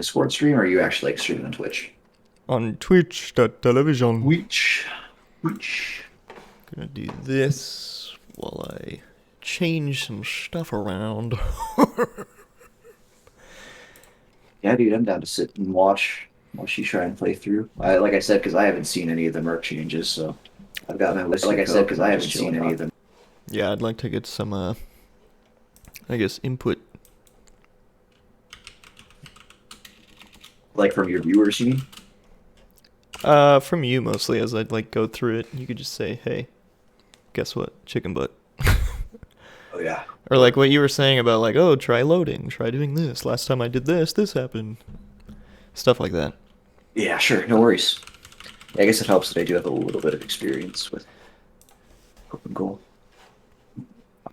Discord stream, or are you actually like streaming on Twitch? On Twitch.television. Twitch. Twitch. Gonna do this while I change some stuff around. Yeah, dude, I'm down to sit and watch you try and play through. Like I said, because I haven't seen any of the merc changes, so I've got my list. Like I said, because I haven't seen any of them. Yeah, I'd like to get some, I guess, input. Like from your viewers, you mean? From you mostly, as I'd like go through it. You could just say, hey, guess what? Chicken butt. Oh yeah. Or like what you were saying about like, oh, try loading, try doing this. Last time I did this happened. Stuff like that. Yeah, sure, no worries. I guess it helps that I do have a little bit of experience with OpenGOAL.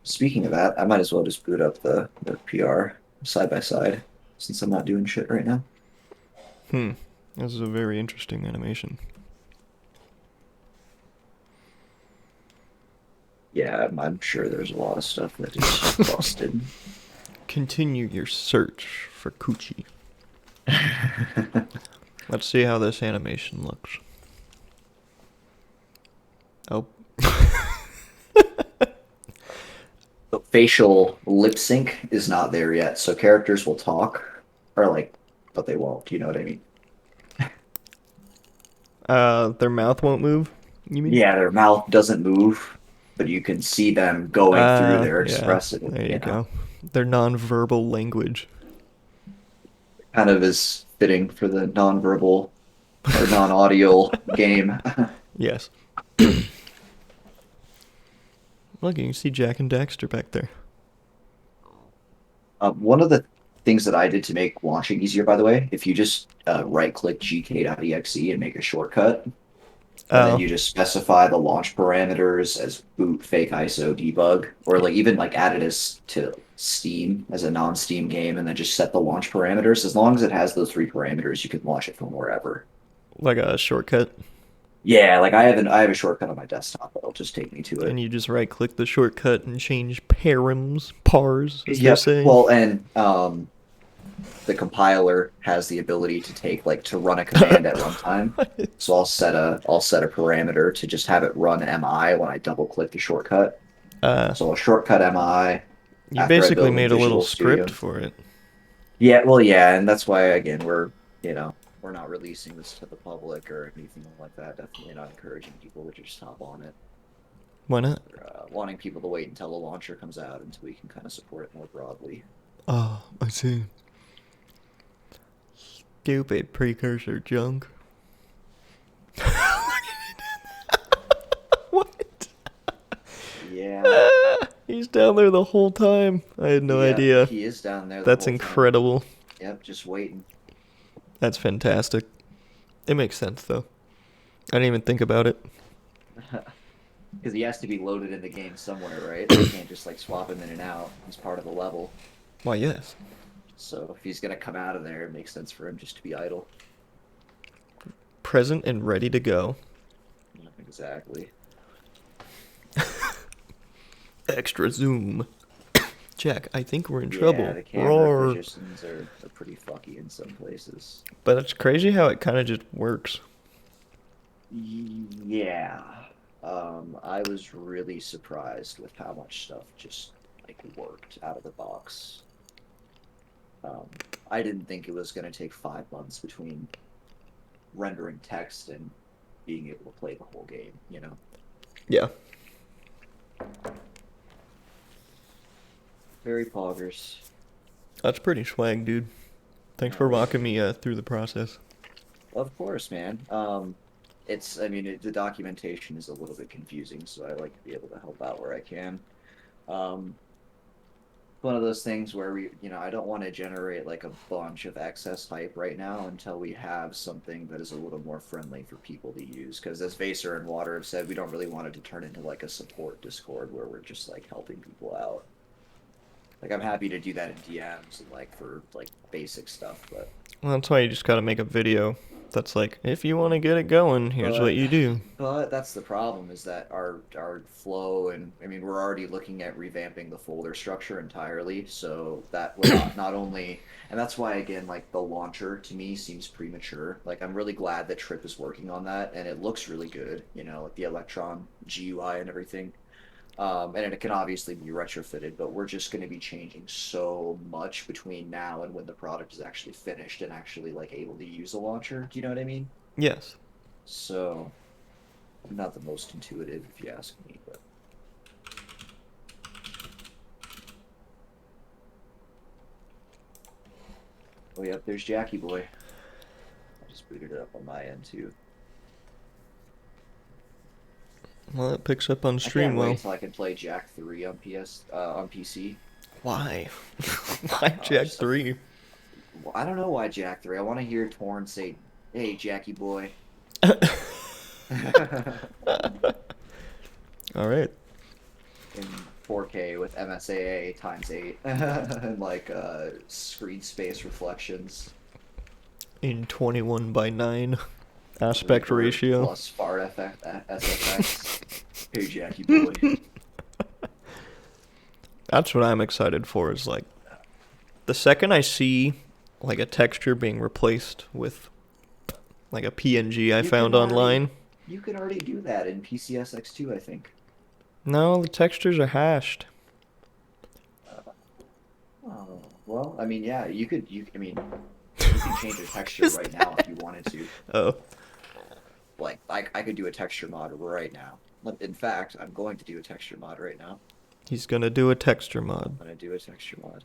Speaking of that, I might as well just boot up the PR side by side since I'm not doing shit right now. This is a very interesting animation. Yeah, I'm sure there's a lot of stuff that is busted. Continue your search for coochie. Let's see how this animation looks. Oh. The facial lip sync is not there yet, so characters will talk, or like, but they won't. You know what I mean? Their mouth won't move, you mean? Yeah, their mouth doesn't move, but you can see them going through their Yeah, expressive. there you go. Their non-verbal language. Kind of is fitting for the non-verbal or non-audio game. Yes. Look, you can see Jak and Daxter back there. One of the things that I did to make launching easier, by the way, if you just right-click gk.exe and make a shortcut, and then you just specify the launch parameters as boot fake ISO debug, or like even like add it as to Steam as a non-Steam game, and then just set the launch parameters. As long as it has those three parameters, you can launch it from wherever. Like a shortcut. Yeah, like I have a shortcut on my desktop that'll just take me to it. And you just right-click the shortcut and change pars, as they're Yep. saying. Well, and the compiler has the ability to take like to run a command at runtime. So I'll set a parameter to just have it run MI when I double click the shortcut. So I'll shortcut MI. You basically made a little script for it. Yeah, well, yeah, and that's why again we're not releasing this to the public or anything like that. Definitely not encouraging people to just hop on it. Why not? We're, wanting people to wait until the launcher comes out until we can kind of support it more broadly. Oh, I see. Stupid precursor junk. What? Yeah. He's down there the whole time. I had no idea. He is down there. That's incredible. Time. Yep, just waiting. That's fantastic. It makes sense, though. I didn't even think about it. Because he has to be loaded in the game somewhere, right? You can't just like swap him in and out. He's part of the level. Why, yes. So if he's gonna come out of there, it makes sense for him just to be idle. Present and ready to go. Exactly. Extra zoom. Jack, I think we're in trouble. Yeah, the camera positions are pretty fucky in some places. But it's crazy how it kind of just works. Yeah. I was really surprised with how much stuff just like worked out of the box. I didn't think it was going to take 5 months between rendering text and being able to play the whole game, you know? Yeah. Very poggers. That's pretty swag, dude. Thanks for walking me through the process. Of course, man. The documentation is a little bit confusing, so I like to be able to help out where I can. One of those things where I don't want to generate like a bunch of excess hype right now until we have something that is a little more friendly for people to use. Because as Vaser and Water have said, we don't really want it to turn into like a support Discord where we're just like helping people out. Like I'm happy to do that in DMs and like for like basic stuff, but Well, that's why you just gotta make a video That's like, if you want to get it going, here's what But you do. that's the problem is that our flow and I mean we're already looking at revamping the folder structure entirely, so that would not only and that's why again like the launcher to me seems premature. Like I'm really glad that Trip is working on that and it looks really good, you know, like the Electron GUI and everything. And it can obviously be retrofitted, but we're just going to be changing so much between now and when the product is actually finished and actually like able to use a launcher. Do you know what I mean? Yes. So not the most intuitive, if you ask me, but oh yep, there's Jackie Boy. I just booted it up on my end too. Well, it picks up on I stream can't well. wait till I can play Jack 3 on on PC. Why? Why Jack Just 3? I don't know why Jack 3. I want to hear Torn say, "Hey, Jackie Boy." All right. In 4K with MSAA times 8 and like screen space reflections. In 21 by 9 aspect Revert ratio. plus fart effect SFX. Hey Jackie boy. That's what I'm excited for is like the second I see like a texture being replaced with like a PNG I You found can already online. you can already do that in PCSX2, I think. No, the textures are hashed. Uh, oh, well, I mean, yeah, I mean, you can change a texture Is right now if that? you wanted to. Oh, Like, I could do a texture mod right now. In fact, I'm going to do a texture mod right now. he's gonna do a texture mod. I'm going to do a texture mod.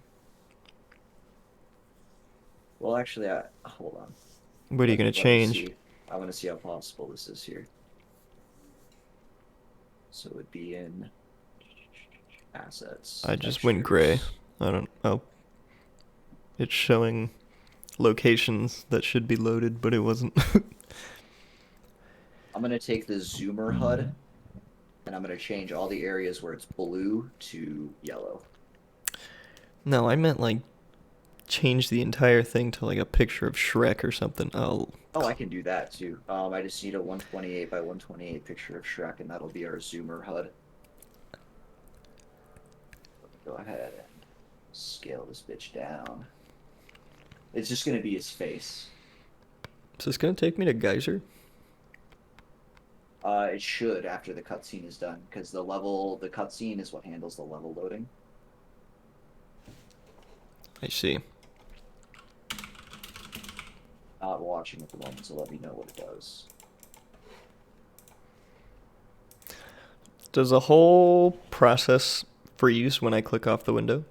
Well, actually, hold on. What are you gonna Let me change? see. I want to see how possible this is here. So it would be in assets, I just went gray. textures. I don't. Oh, it's showing locations that should be loaded, but it wasn't. I'm going to take the zoomer HUD and I'm going to change all the areas where it's blue to yellow. No, I meant like change the entire thing to like a picture of Shrek or something. Oh, Oh, I can do that too. I just need a 128 by 128 picture of Shrek, and that'll be our zoomer HUD. Let me go ahead and scale this bitch down. It's just going to be his face. is this gonna take me to Geyser? It should after the cutscene is done, because the cutscene is what handles the level loading. I see. Not watching at the moment, so let me know what it does. Does the whole process freeze when I click off the window?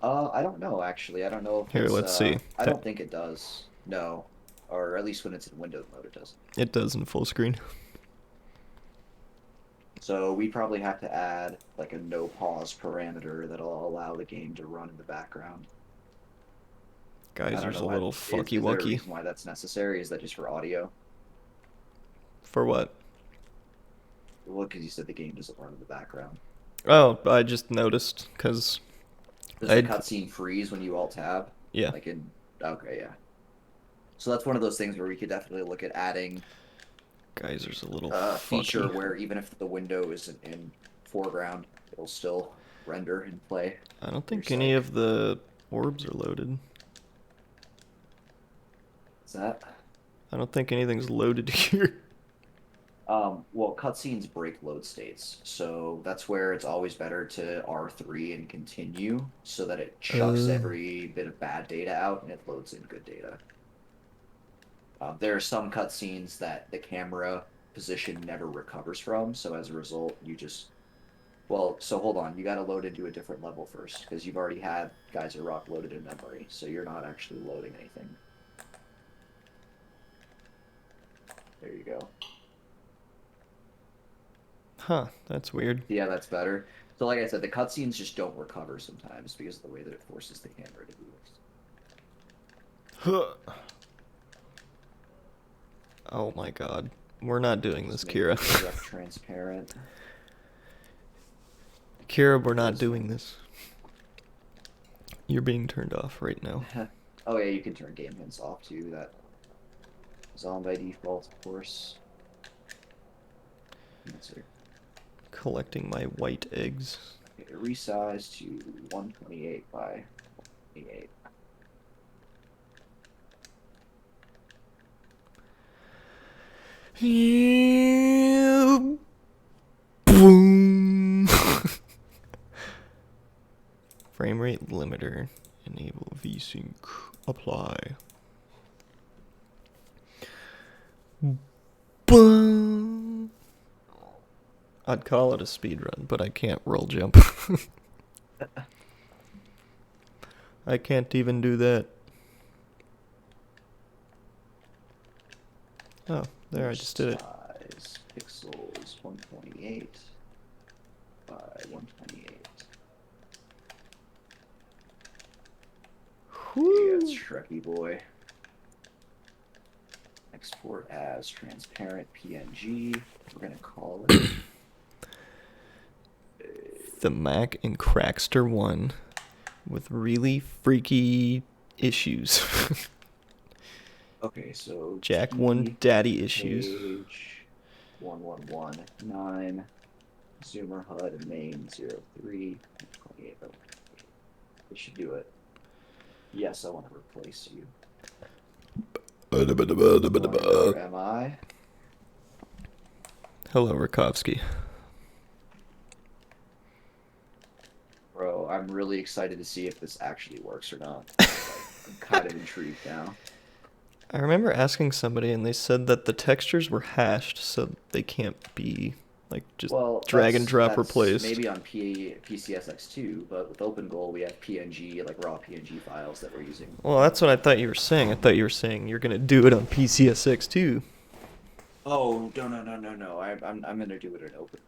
I don't know actually. I don't know if Here, it's. let's see. I don't think it does. No, or at least when it's in Windows mode, it doesn't. It does in full screen. So we probably have to add like a no pause parameter that'll allow the game to run in the background. I don't Geyser's know a why. little fucky Is there a wucky. reason why that's necessary? Is that just for audio? For what? Well, because you said the game doesn't run in the background. Oh, I just noticed because Does the I. cutscene freeze when you alt tab? Yeah. Like in okay, yeah. So that's one of those things where we could definitely look at adding Geyser's a little a feature fucky. where even if the window isn't in foreground, it'll still render and play I don't your think any site. of the orbs are loaded. Is that? I don't think anything's loaded here. Well, cutscenes break load states, so that's where it's always better to R3 and continue so that it chucks Uh, every bit of bad data out and it loads in good data. There are some cutscenes that the camera position never recovers from, so as a result, you just well, so hold on, you got to load into a different level first because you've already had Geyser Rock loaded in memory, so you're not actually loading anything. There you go. huh, that's weird. Yeah, that's better. So, like I said, the cutscenes just don't recover sometimes because of the way that it forces the camera to move. Huh. Oh my god. We're not doing this, Just make Kira. the ref transparent. Kira, we're not This doing one. this. You're being turned off right now. Oh yeah, you can turn game hints off too. That is on by default, of course. That's it. Collecting my white eggs. Okay, resize to 128 by 28. Boom. Frame rate limiter. Enable VSync. Apply. Boom. I'd call it a speed run, but I can't roll jump. I can't even do that. Oh, there, I just did it. Size pixels 128 by 128. Yeah, it's Shrekky boy. Export as transparent PNG. We're gonna call it the Mac and Crackster 1 with really freaky issues. okay, so Jak 1 daddy issues. Page 1119 Zoomer HUD main 03 28. It should do it. Yes, I want to replace you. Where am I? Hello, Rakovsky. Bro, I'm really excited to see if this actually works or not. I'm kind of intrigued now. I remember asking somebody and they said that the textures were hashed, so they can't be like just drag and drop replaced. Maybe on PCSX2, but with OpenGOAL we have PNG, like raw PNG files that we're using. Well, that's what I thought you were saying. I thought you were saying you're gonna do it on PCSX too. Oh no! I'm gonna do it in Open.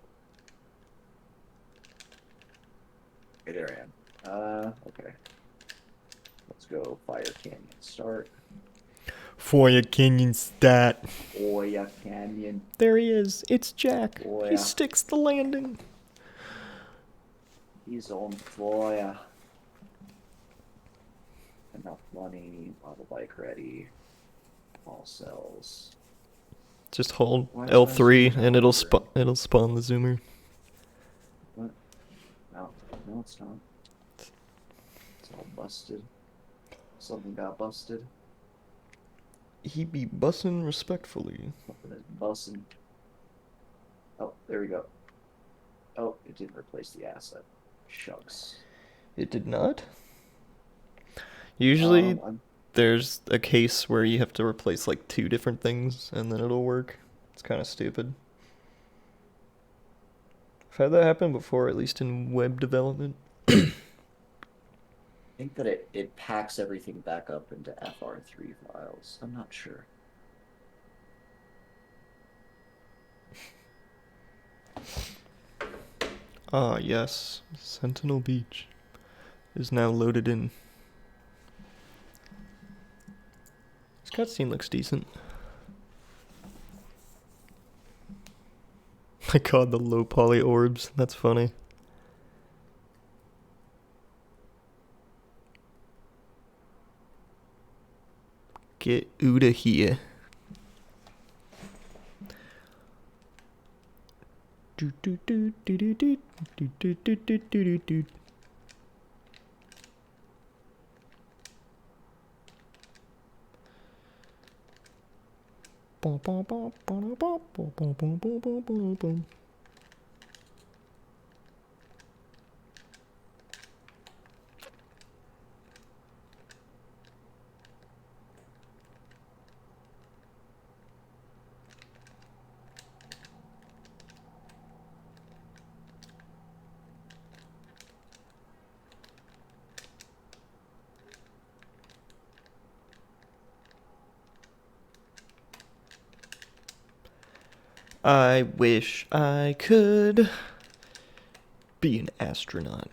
Okay, there I am. Okay. Let's go Fire Canyon start. Fire Canyon stat. Fire Canyon. There he is. It's Jak. Fire. He sticks the landing. He's on fire. Enough money. Model bike ready. All cells. Just hold L3 and it'll spawn the zoomer. What? No, it's not. It's all busted. Something got busted. He be bussin' respectfully. Something is bussin'. Oh, there we go. Oh, it didn't replace the asset. Shucks. It did not? Usually there's a case where you have to replace like 2 different things and then it'll work. It's kind of stupid. I've had that happen before, at least in web development. I think that it packs everything back up into FR3 files. I'm not sure. Ah, yes. Sentinel Beach is now loaded in. This cutscene looks decent. My god, the low poly orbs. That's funny. Get outta here. Do do do do do do do do do do do do. Boom boom boom boom boom boom boom boom boom boom boom. I wish I could be an astronaut.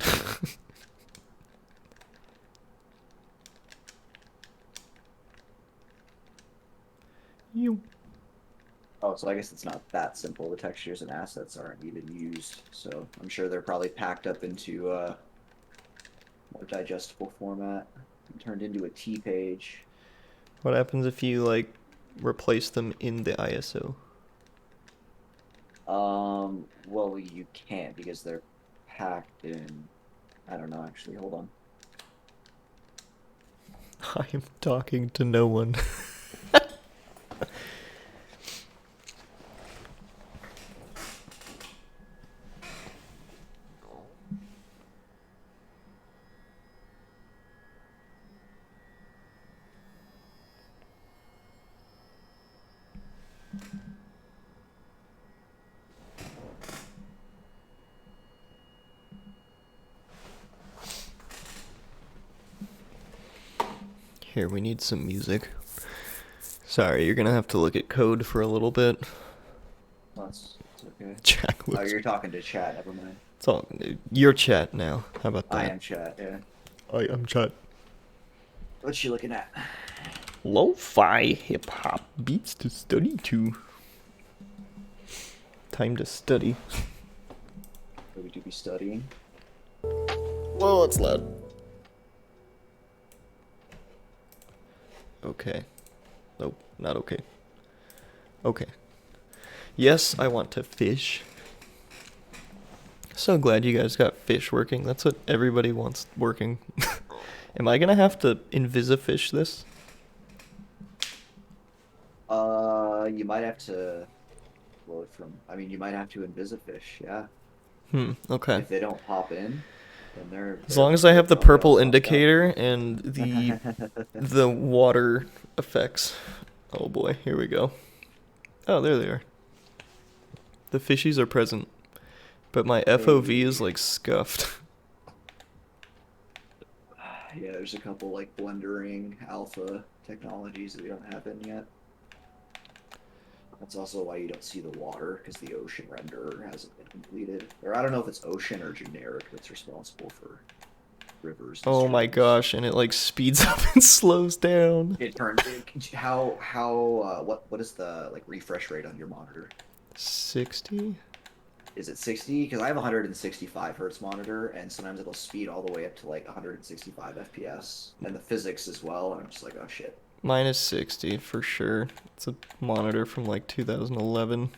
You. Oh, so I guess it's not that simple. The textures and assets aren't even used, so I'm sure they're probably packed up into more digestible format. turned into a T page. What happens if you like replace them in the ISO? Well, you can't because they're packed in. I don't know, actually. Hold on. I am talking to no one. Here, we need some music. Sorry, you're gonna have to look at code for a little bit. That's okay. Jack Oh, looks. you're talking to chat. Never mind. It's all your chat now. How about I that? am chat. Yeah. I am chat. What's she looking at? Lo-fi hip-hop beats to study to. Time to study. Are we to be studying? Whoa, it's loud. Okay. Nope, not okay. Okay. Yes, I want to fish. So glad you guys got fish working. That's what everybody wants working. Am I gonna have to invisifish this? You might have to load from. I mean, you might have to invisifish. Yeah. Okay. If they don't pop in, then As long as I have the purple indicator and the water effects. Oh boy, here we go. Oh, there they are. The fishies are present, but my FOV is like scuffed. Yeah, there's a couple like blendering alpha technologies that we don't have in yet. That's also why you don't see the water, because the ocean renderer hasn't been completed. Or I don't know if it's ocean or generic that's responsible for rivers. Oh my gosh, and it like speeds up and slows down. It turns what is the like refresh rate on your monitor? 60? Is it 60? Because I have a 165 hertz monitor, and sometimes it'll speed all the way up to like 165 FPS, and the physics as well. And I'm just like, oh shit. Mine is 60 for sure. It's a monitor from like 2011.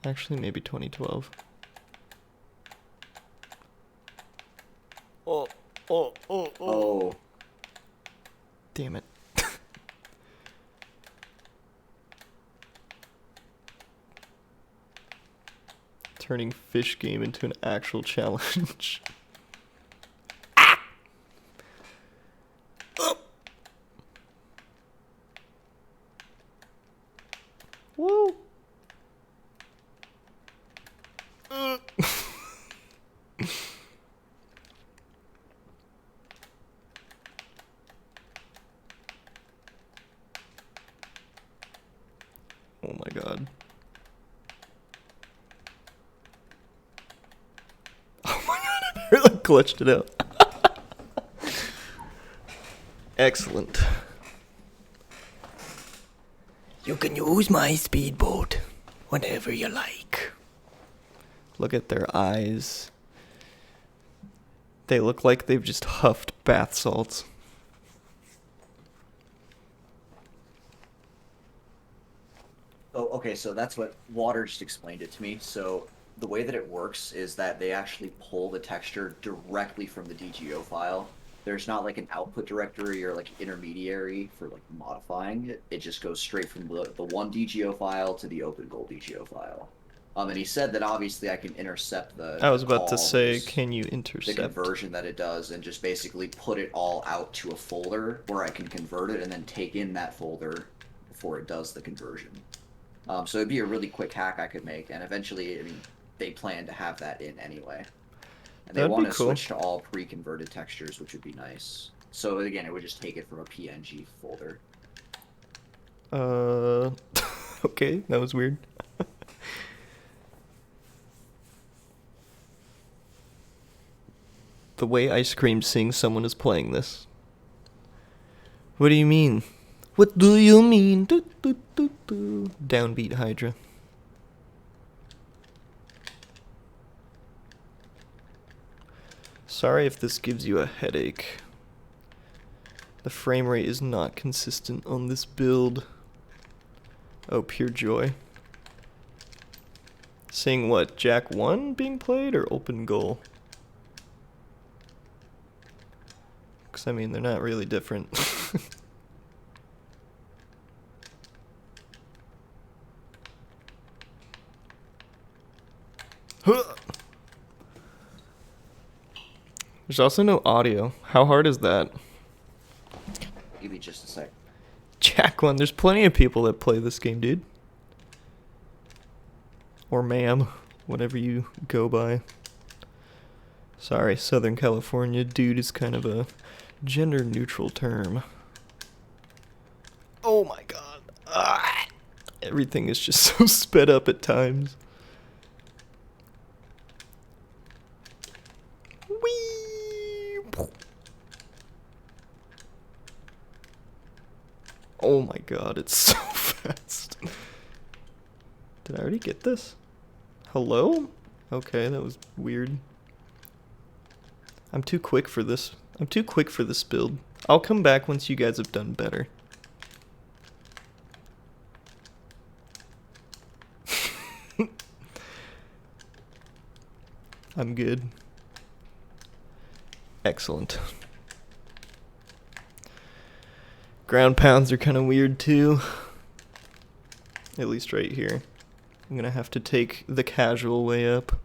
Actually, maybe 2012. Oh. Damn it. Turning fish game into an actual challenge. Woo! Oh my god. Oh my god, I barely glitched it out. Excellent. You can use my speedboat whenever you like. Look at their eyes. They look like they've just huffed bath salts. Oh, okay, so that's what Water just explained it to me. So the way that it works is that they actually pull the texture directly from the DGO file. There's not like an output directory or like intermediary for like modifying it. It just goes straight from the one DGO file to the OpenGOAL DGO file. And he said that obviously I can intercept I was about call, to say, can you intercept the conversion that it does, and just basically put it all out to a folder where I can convert it and then take in that folder before it does the conversion. So it'd be a really quick hack I could make, and eventually, I mean, they plan to have that in anyway. And they want to switch to all pre-converted textures, which would be nice. So again, it would just take it from a PNG folder. Okay, that was weird. The way Ice Cream sings someone is playing this. What do you mean? What do you mean? Do, do, do, do. Downbeat Hydra. Sorry if this gives you a headache. The frame rate is not consistent on this build. Oh, pure joy. Seeing what, Jak 1 being played or OpenGOAL? Because, I mean, they're not really different. There's also no audio. How hard is that? Give me just a sec. Jak 1, there's plenty of people that play this game, dude. Or ma'am, whatever you go by. Sorry, Southern California, dude is kind of a gender neutral term. Oh my god. Ah! Everything is just so sped up at times. Whee! Oh my god, it's so fast. Did I already get this? Hello? Okay, that was weird. I'm too quick for this. I'm too quick for this build. I'll come back once you guys have done better. I'm good. Excellent. Ground pounds are kind of weird too. At least right here. I'm gonna have to take the casual way up.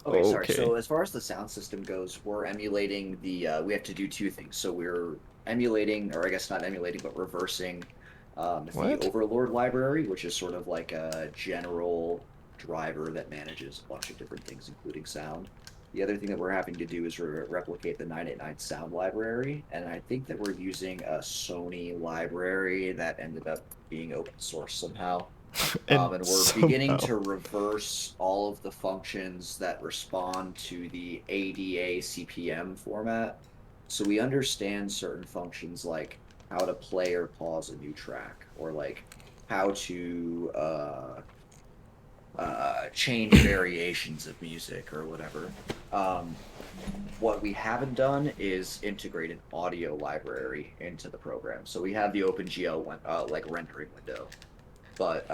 Okay, sorry. So as far as the sound system goes, we're emulating the. We have to do two things. So we're emulating, or I guess not emulating, but reversing the Overlord library, which is sort of like a general driver that manages a bunch of different things, including sound. The other thing that we're having to do is replicate the 989 sound library, and I think that we're using a Sony library that ended up being open source somehow. And we're beginning to reverse all of the functions that respond to the ADA CPM format. So we understand certain functions like how to play or pause a new track, or like how to change variations of music or whatever. What we haven't done is integrate an audio library into the program. So we have the OpenGL like rendering window, but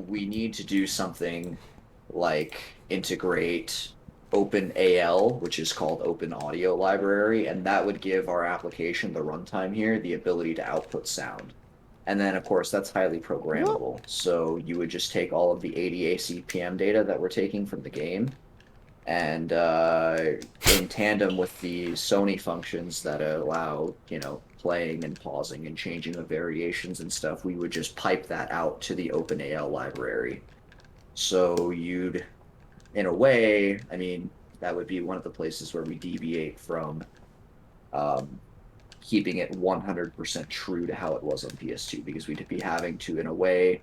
we need to do something like integrate OpenAL, which is called Open Audio Library, and that would give our application, the runtime here, the ability to output sound. And then, of course, that's highly programmable. So you would just take all of the ADA CPM data that we're taking from the game, and in tandem with the Sony functions that allow, playing and pausing and changing of variations and stuff, we would just pipe that out to the OpenAL library. So you'd, in a way, I mean, that would be one of the places where we deviate from keeping it 100% true to how it was on PS2, because we'd be having to, in a way,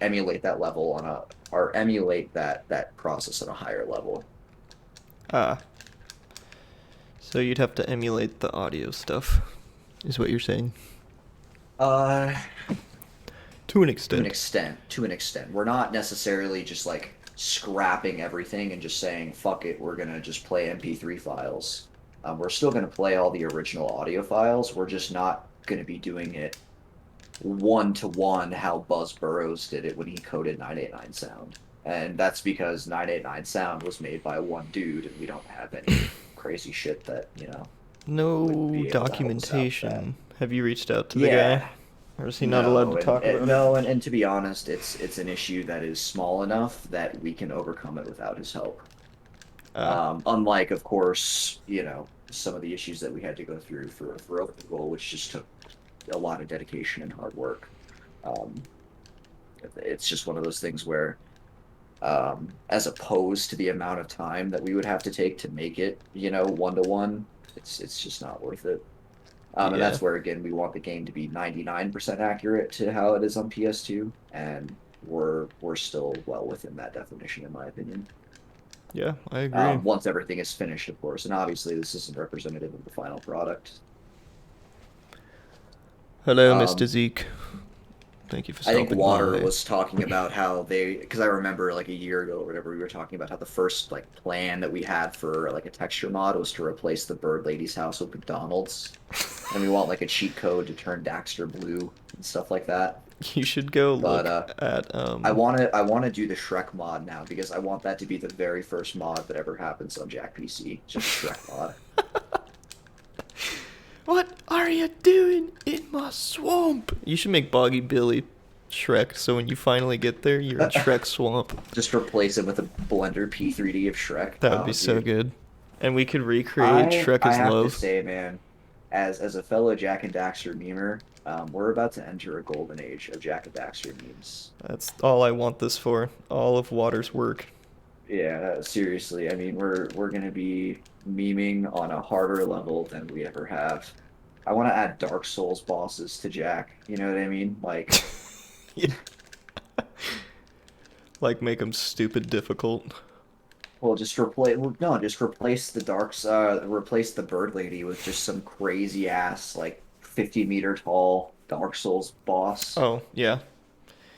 emulate that level or emulate that process at a higher level. So you'd have to emulate the audio stuff, is what you're saying? To an extent. To an extent. We're not necessarily just like scrapping everything and just saying, fuck it, we're gonna just play MP3 files. We're still gonna play all the original audio files. We're just not gonna be doing it one-to-one how Buzz Burrows did it when he coded 989 sound. And that's because 989 sound was made by one dude, and we don't have any crazy shit that, No documentation. Have you reached out to the guy? Or is he not allowed to talk about it? No, and to be honest, it's an issue that is small enough that we can overcome it without his help. Unlike, of course, some of the issues that we had to go through for OpenGOAL, which just took a lot of dedication and hard work. It's just one of those things where, as opposed to the amount of time that we would have to take to make it, one-to-one, it's just not worth it. And that's where, again, we want the game to be 99% accurate to how it is on PS2, and we're still well within that definition, in my opinion. Yeah, I agree. Once everything is finished, of course. And obviously, this isn't representative of the final product. Hello, Mr. Um, Zeke. Thank you for I think stopping Water by. was talking about how they, because I remember like a year ago or whatever, we were talking about how the first like plan that we had for like a texture mod was to replace the Bird Lady's house with McDonald's, and we want like a cheat code to turn Daxter blue and stuff like that. You should go But look at I want to do the Shrek mod now because I want that to be the very first mod that ever happens on Jack PC. Just a Shrek mod. What are you doing in my swamp? You should make Boggy Billy Shrek, so when you finally get there, you're in Shrek Swamp. Just replace it with a Blender P3D of Shrek. That would Oh, be so dude. good. And we could recreate I Shrek as have to love. say, man, as a fellow Jak and Daxter memer, we're about to enter a golden age of Jak and Daxter memes. That's all I want this for. All of Water's work. Yeah, seriously. I mean, we're gonna be memeing on a harder level than we ever have. I want to add Dark Souls bosses to Jak. You know what I mean? Like, Yeah. Like make them stupid difficult. well, just replace. Well, no, just replace the replace the Bird Lady with just some crazy ass like 50-meter tall Dark Souls boss. Oh, yeah.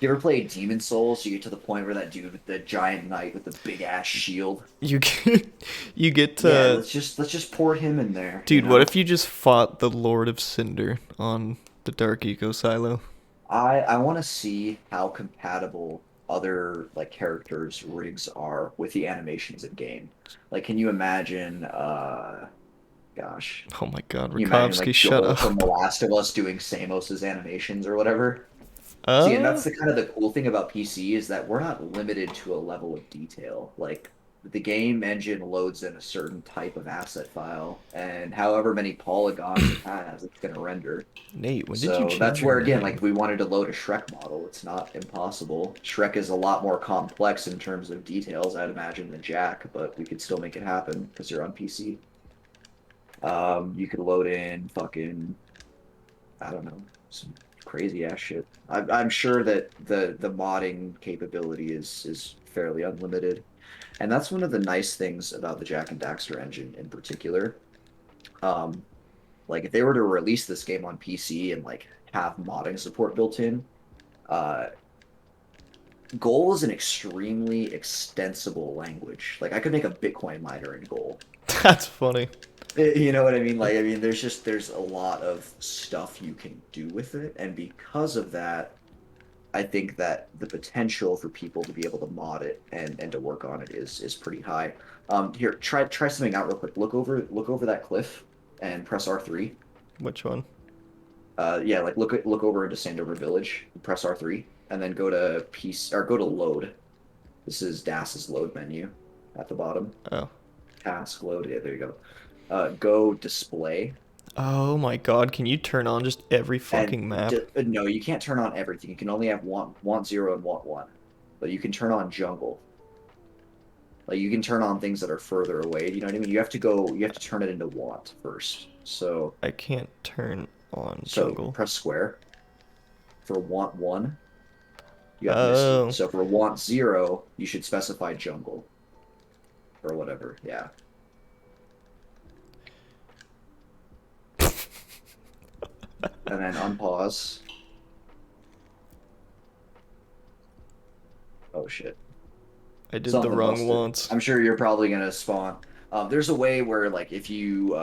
You ever play Demon Souls? You get to the point where that dude with the giant knight with the big ass shield. You get you get Yeah, to let's just pour him in there, you Dude, what know? if you just fought the Lord of Cinder on the Dark Eco Silo? I want to see how compatible other like characters' rigs are with the animations in game. Like, can you imagine gosh, Oh my god, can you imagine Rakovsky, like shut Joel from The up. Last of Us doing Samos's animations or whatever? See, and Uh, that's the kind of the cool thing about PC is that we're not limited to a level of detail. Like the game engine loads in a certain type of asset file, and however many polygons it has, it's going to render. Nate, when did you So change that's your where, again, like name? if we wanted to load a Shrek model, it's not impossible. Shrek is a lot more complex in terms of details, I'd imagine, than Jack, but we could still make it happen because you're on PC. You could load in fucking, I don't know, some crazy ass shit. I'm sure that the modding capability is fairly unlimited, and that's one of the nice things about the Jack and Daxter engine in particular. Um, like if they were to release this game on PC and like have modding support built in, uh, Goal is an extremely extensible language. Like I could make a Bitcoin miner in Goal. That's funny. You know what I mean? Like I mean, there's a lot of stuff you can do with it, and because of that, I think that the potential for people to be able to mod it and to work on it is pretty high. Here, try something out real quick. Look over that cliff and press R3. Which one? Yeah, like look over into Sandover Village, press R3, and then go to piece or go to load. This is DAS's load menu at the bottom. Oh. Task load. Yeah, there you go. Go display. Oh my god, can you turn on just every And fucking map? no, you can't turn on everything. You can only have want zero and want one. But you can turn on jungle. Like you can turn on things that are further away. You know what I mean? You have to turn it into want first. I can't turn on So jungle. press square. For want one, you have Misty. Oh. So for want zero, you should specify jungle or whatever. Yeah. And then unpause. Oh shit. I did the Something wrong busted. once. I'm sure you're probably gonna spawn. There's a way where like if you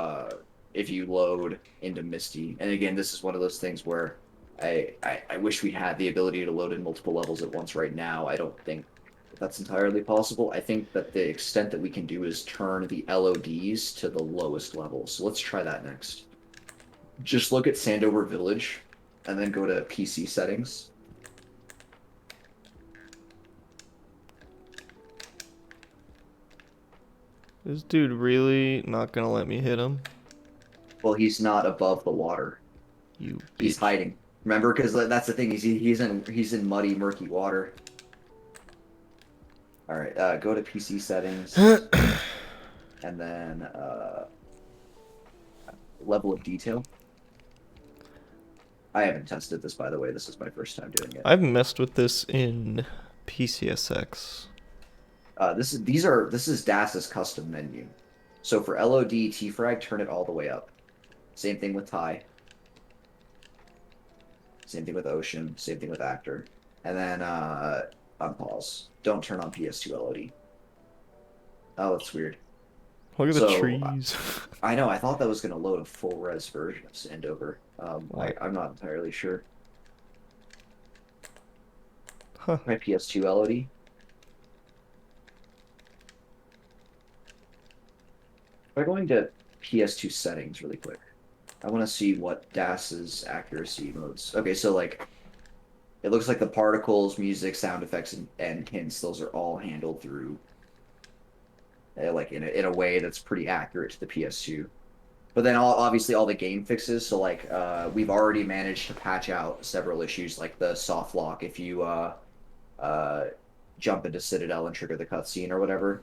load into Misty, and again, this is one of those things where I wish we had the ability to load in multiple levels at once right now. I don't think that's entirely possible. I think that the extent that we can do is turn the LODs to the lowest level. So let's try that next. Just look at Sandover Village and then go to PC settings. This dude really not gonna let me hit him? Well, he's not above the water. You He's bitch. hiding. Remember, because that's the thing. He's in muddy, murky water. All right, go to PC settings, and then level of detail. I haven't tested this, by the way. This is my first time doing it. I've messed with this in PCSX. This is DAS's custom menu. So for LOD T-Frag, turn it all the way up. Same thing with Thai. Same thing with Ocean. Same thing with Actor. And then unpause. Don't turn on PS2 LOD. Oh, that's weird. Look at the So trees. I know I thought that was going to load a full res version of Sandover. What? I'm not entirely sure. Huh. My PS2 LOD. By going to PS2 settings really quick, I want to see what DAS's accuracy modes. Okay, so like it looks like the particles, music, sound effects, and hints, those are all handled through like in a way that's pretty accurate to the PS2. But then obviously all the game fixes. So like we've already managed to patch out several issues like the soft lock if you uh, jump into Citadel and trigger the cutscene or whatever.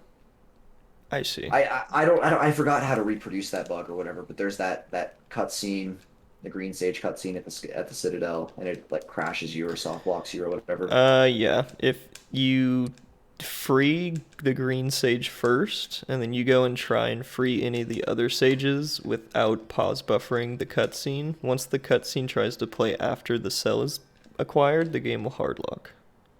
I see. I forgot how to reproduce that bug or whatever. But there's that cutscene, the Green Sage cutscene at the Citadel, and it like crashes you or soft locks you or whatever. Yeah. If you free the green sage first, and then you go and try and free any of the other sages without pause buffering the cutscene, once the cutscene tries to play after the cell is acquired, the game will hardlock.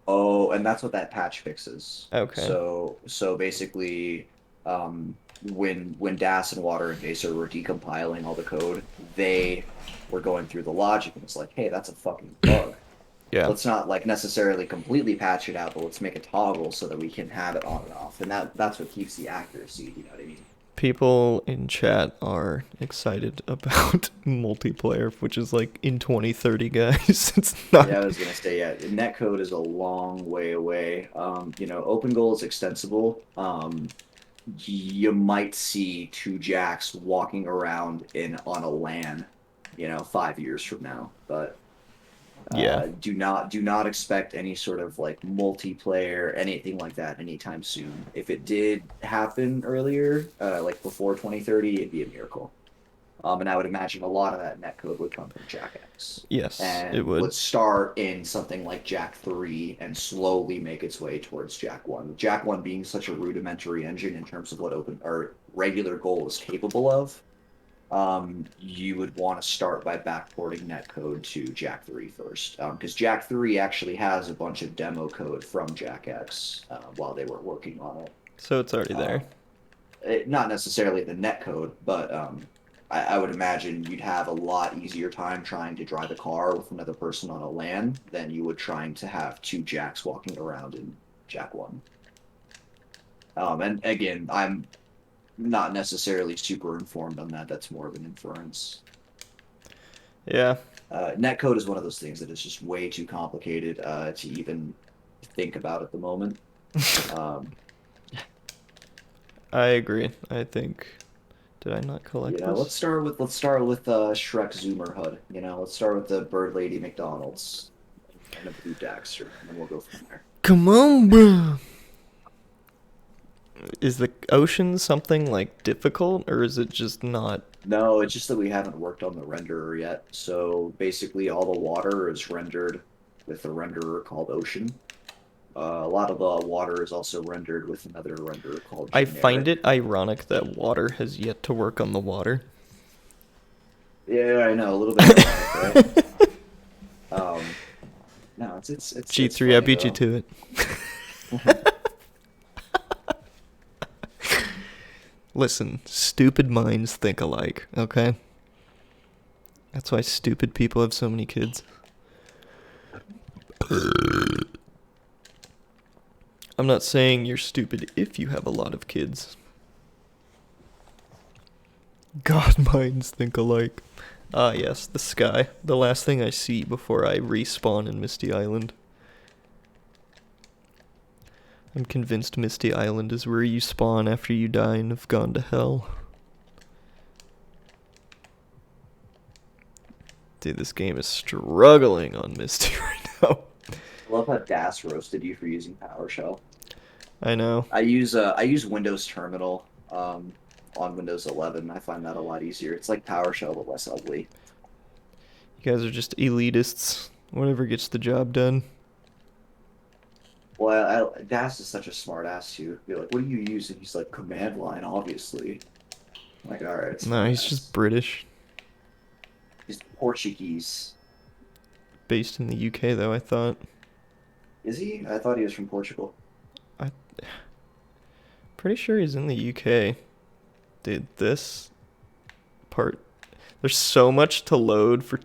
Oh, and that's what that patch fixes. Okay. So basically, when Das and Water and Vaser were decompiling all the code, they were going through the logic and it's like, hey, that's a fucking bug. Yeah. Let's not like necessarily completely patch it out, but let's make a toggle so that we can have it on and off. And that's what keeps the accuracy, you know what I mean? People in chat are excited about multiplayer, which is like in 2030, guys. It's Yeah, I not. was gonna say, yeah, netcode is a long way away. OpenGOAL is extensible. You might see two jacks walking around in on a LAN, 5 years from now. But Yeah. do not expect any sort of like multiplayer, anything like that anytime soon. If it did happen earlier, like before 2030, it'd be a miracle. And I would imagine a lot of that netcode would come from Jack X Yes, it and would. would start in something like Jack 3 and slowly make its way towards Jack 1. Jack 1 being such a rudimentary engine in terms of what open or regular goal is capable of, you would want to start by backporting netcode to Jack 3 first. Because Jack 3 actually has a bunch of demo code from Jack X while they were working on it. So it's already there. Um, not necessarily the net code, but I would imagine you'd have a lot easier time trying to drive a car with another person on a LAN than you would trying to have two jacks walking around in Jack 1. And again, I'm not necessarily super informed on that. That's more of an inference. Yeah, Netcode is one of those things that is just way too complicated to even think about at the moment. Um, I agree. I think. Did I not collect let's this? start with Shrek Zoomer HUD. Let's start with the Bird Lady McDonald's and a Blue Daxter, and then we'll go from there. Come on, bro. Is the ocean something like difficult, or is it just not? No, it's just that we haven't worked on the renderer yet. So basically, all the water is rendered with a renderer called Ocean. A lot of the water is also rendered with another renderer called I find Generic. it ironic that water has yet to work on the water. Yeah, I know, a little bit ironic, right? Um, no, it's G3, I funny beat you though. to it. Listen, stupid minds think alike, okay? That's why stupid people have so many kids. I'm not saying you're stupid if you have a lot of kids. God minds think alike. Ah, yes, the sky. The last thing I see before I respawn in Misty Island. I'm convinced Misty Island is where you spawn after you die and have gone to hell. Dude, this game is struggling on Misty right now. I love how Das roasted you for using PowerShell. I know. I use Windows Terminal on Windows 11. I find that a lot easier. It's like PowerShell but less ugly. You guys are just elitists. Whatever gets the job done. Well, Das is such a smart ass too. Be like, what do you use? And he's like, command line, obviously. I'm like, all right, No, smart he's just ass. British. He's Portuguese. Based in the UK, though, I thought. Is he? I thought he was from Portugal. I'm pretty sure he's in the UK. Dude, this part. There's so much to load for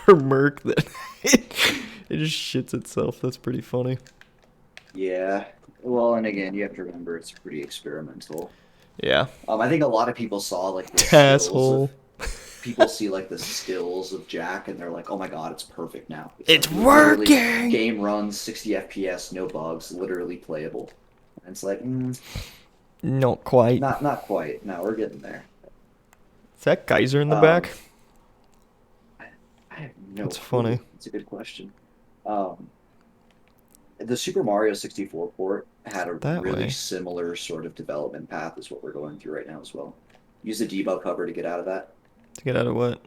for Merc that it just shits itself. That's pretty funny. Yeah. Well, and again, you have to remember it's pretty experimental. Yeah. I think a lot of people saw like the stills of Asshole. people see like the stills of Jack and they're like, oh my god, it's perfect now. It's It's like literally working! game runs, 60 FPS, no bugs, literally playable. And it's like, Not quite. not quite. No, we're getting there. Is that geyser in the back? Um, I, I have no That's funny. clue. It's a good question. Um, the Super Mario 64 port had a That really way. similar sort of development path as what we're going through right now as well. Use the debug cover to get out of that. To get out of what?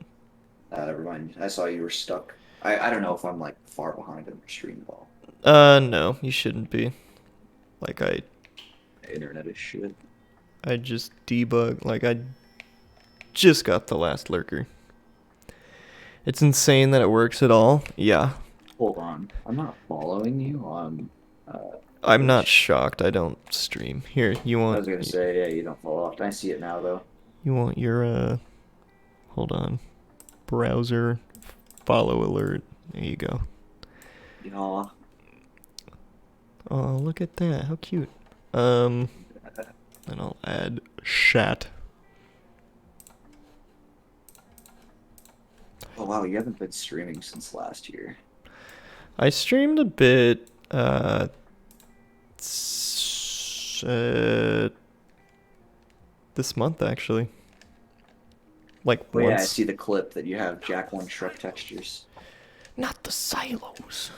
Never mind. I saw you were stuck. I don't know if I'm like far behind on your stream ball. No, you shouldn't be. Like Internet is shit. I just debug. Like I just got the last lurker. It's insane that it works at all. Yeah. Hold on. I'm not following you on I'm not Twitch. shocked. I don't stream. Here, I was gonna say, yeah, you don't follow up. I see it now though. you want your hold on. Browser follow alert. There you go. Yeah. Oh, look at that. How cute. And I'll add chat. Oh wow, you haven't been streaming since last year. I streamed a bit this month actually. Like Oh yeah, I once. see the clip that you have Jack 1 Shrek textures. Not the silos.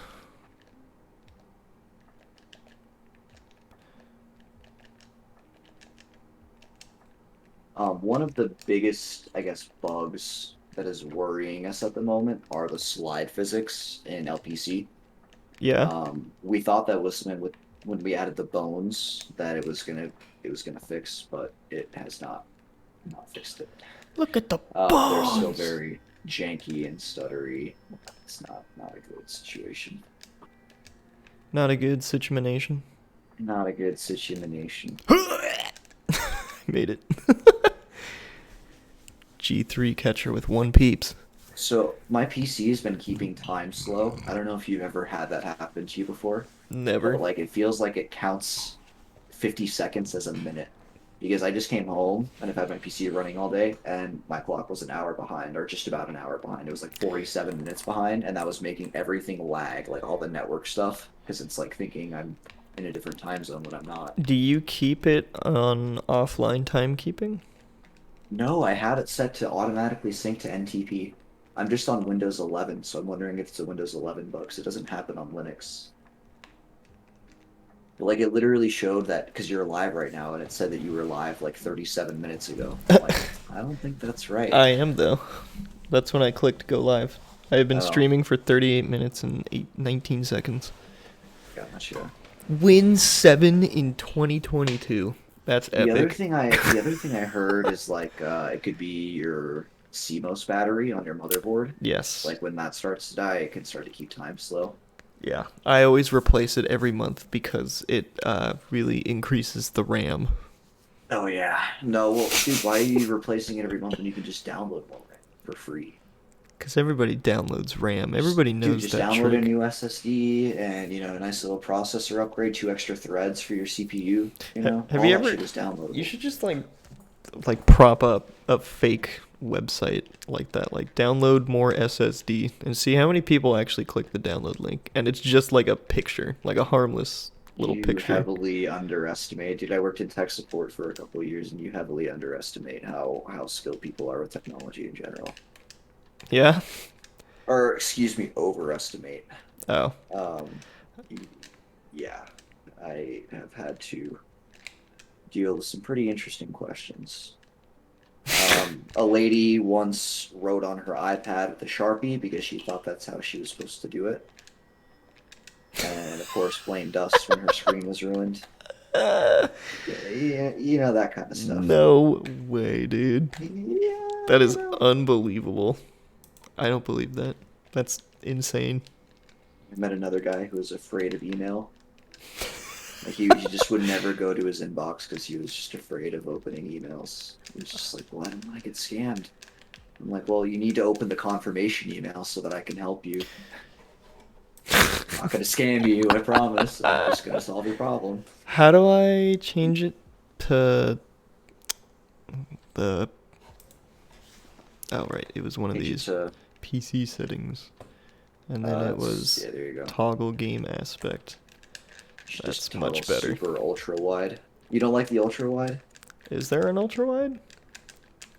One of the biggest, I guess, bugs that is worrying us at the moment are the slide physics in LPC. Yeah. We thought that was something with when we added the bones that it was gonna fix, but it has not fixed it. Look at the They're still bones. very janky and stuttery. It's not a good situation. Not a good situation. Not a good situation. Made it. G3 catcher with one peeps. So my PC has been keeping time slow. I don't know if you've ever had that happen to you before, but Never. like it feels like it counts 50 seconds as a minute. Because I just came home and I've had my PC running all day and my clock was an hour behind or just about an hour behind. It was like 47 minutes behind and that was making everything lag, like all the network stuff, because it's like thinking I'm in a different time zone when I'm not. Do you keep it on offline timekeeping? No, I had it set to automatically sync to NTP. I'm just on Windows 11, so I'm wondering if it's a Windows 11 bug, 'cause it doesn't happen on Linux. Like it literally showed that because you're live right now, and it said that you were live like 37 minutes ago. I'm like, I don't think that's right. I am though. That's when I clicked go live. I have been Oh, streaming for 38 minutes and 19 seconds. gotcha. Win 7 in 2022. That's epic. The other thing I heard is like it could be your CMOS battery on your motherboard. Yes. Like when that starts to die, it can start to keep time slow. Yeah. I always replace it every month because it really increases the RAM. Oh yeah. No, well, dude, why are you replacing it every month when you can just download more for free? Because everybody downloads RAM. Everybody Dude, knows just that download a trick. new SSD and a nice little processor upgrade, 2 extra threads for your CPU. Have All you that ever? shit is You downloadable. should just like prop up a fake website like that. Like download more SSD and see how many people actually click the download link. And it's just like a picture, like a harmless little You picture. heavily underestimate, dude. I worked in tech support for a couple of years, and you heavily underestimate how skilled people are with technology in general. Yeah. Or excuse me, overestimate. Oh. Um, yeah, I have had to deal with some pretty interesting questions. A lady once wrote on her iPad with a Sharpie because she thought that's how she was supposed to do it. and of course blamed us when her screen was ruined. Yeah, you know that kind of stuff. No way, dude. Yeah, That you is know. unbelievable. I don't believe that. That's insane. I met another guy who was afraid of email. Like he just would never go to his inbox because he was just afraid of opening emails. He was just like, "Well, I don't want to get scammed." I'm like, "Well, you need to open the confirmation email so that I can help you. I'm not gonna scam you, I promise. I'm just gonna solve your problem." How do I change it to the... Oh, right. It was one of Change it these to PC settings. And then it was yeah, there you go. toggle game aspect. That's Just toggle much better. super ultra wide. You don't like the ultra wide? Is there an ultra wide?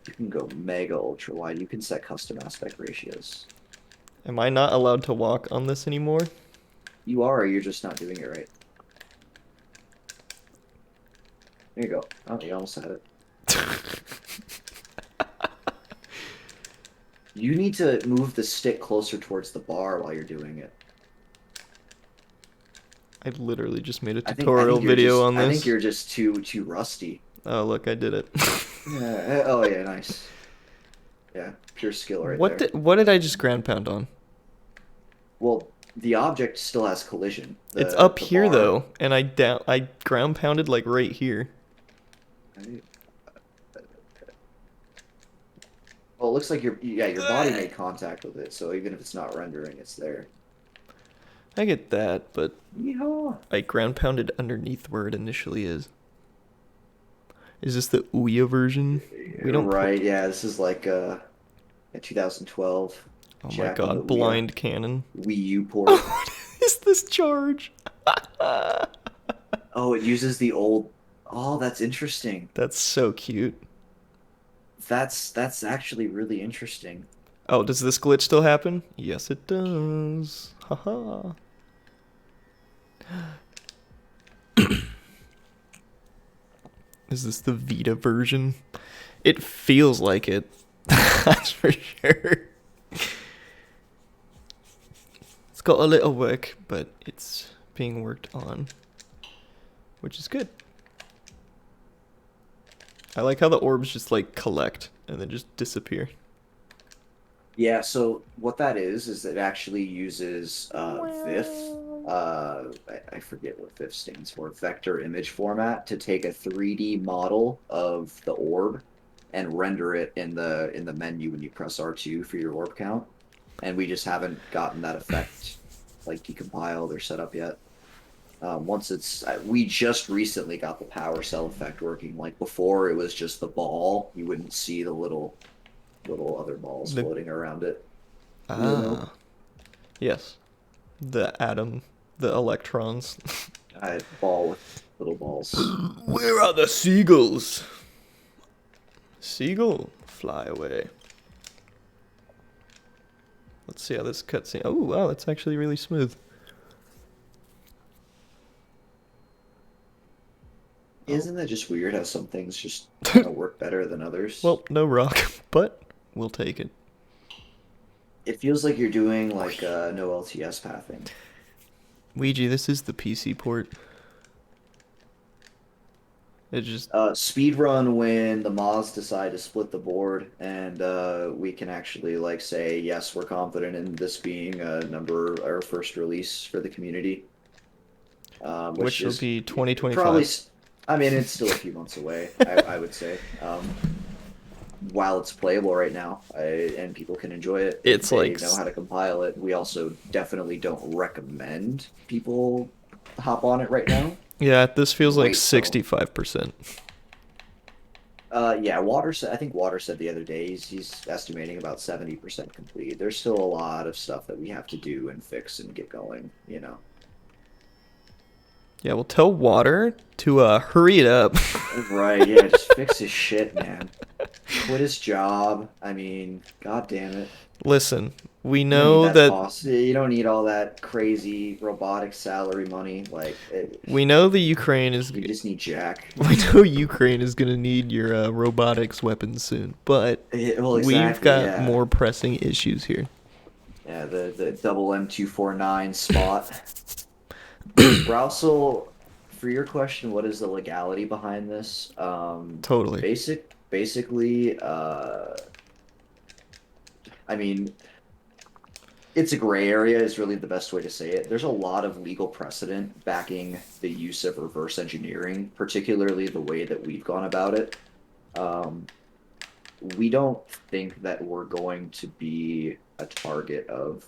You can go mega ultra wide. You can set custom aspect ratios. Am I not allowed to walk on this anymore? You are, or you're just not doing it right. There you go. Oh, you almost had it. You need to move the stick closer towards the bar while you're doing it. I literally just made a I think tutorial you're video just on I think this. you're just too rusty. Oh, look, I did it. Yeah. Oh yeah, nice. Yeah, pure skill right there. What did I just ground pound on? Well, the object still has collision. It's up The here bar. though, and I ground pounded like right here. Well, it looks like your body made contact with it, so even if it's not rendering, it's there. I get that, but Yeehaw. I ground pounded underneath where it initially is. Is this the Ouya version? We don't Right, yeah, this is like a 2012 Oh my Jak and the god, blind cannon. Wii U port. What is this charge? Oh, it uses the old. Oh, that's interesting. That's so cute. That's actually really interesting. Oh, does this glitch still happen? Yes, it does. Haha. Is this the Vita version? It feels like it. That's for sure. It's got a little work, but it's being worked on, which is good. I like how the orbs just like collect and then just disappear. Yeah, so what that is it actually uses VIF. I forget what VIF stands for, vector image format, to take a 3D model of the orb and render it in the menu when you press R2 for your orb count. And we just haven't gotten that effect like decompiled or set up yet. Once it's, we just recently got the power cell effect working. Like before, it was just the ball. You wouldn't see the little other balls floating around it. Ah, yes. The atom, the electrons. I ball with little balls. Where are the seagulls? Seagull, fly away. Let's see how this cutscene. Oh wow, that's actually really smooth. Isn't that just weird how some things just kind of work better than others? Well, no rock, but we'll take it. It feels like you're doing like no LTS pathing. Ouija, this is the PC port. It just Speedrun when the mods decide to split the board, and we can actually like say yes, we're confident in this being our first release for the community, which will be 2025. Probably, I mean, it's still a few months away. I would say. While it's playable right now, and people can enjoy it, it's they like know how to compile it. We also definitely don't recommend people hop on it right now. Yeah, this feels like Wait, 65%. Yeah, Water said. I think Water said the other day he's estimating about 70% complete. There's still a lot of stuff that we have to do and fix and get going. You know. Yeah, well, tell Water to hurry it up. Right. Yeah. Just fix his shit, man. Quit his job. I mean, god damn it. Listen, we know that you don't need all that crazy robotic salary money. Like we know the Ukraine is. You just need Jack. We know Ukraine is gonna need your robotics weapons soon, but we've got more pressing issues here. Yeah, the double M249 spot. Browsel, for your question, what is the legality behind this? Totally. Basically, I mean, it's a gray area is really the best way to say it. There's a lot of legal precedent backing the use of reverse engineering, particularly the way that we've gone about it. Um, we don't think that we're going to be a target of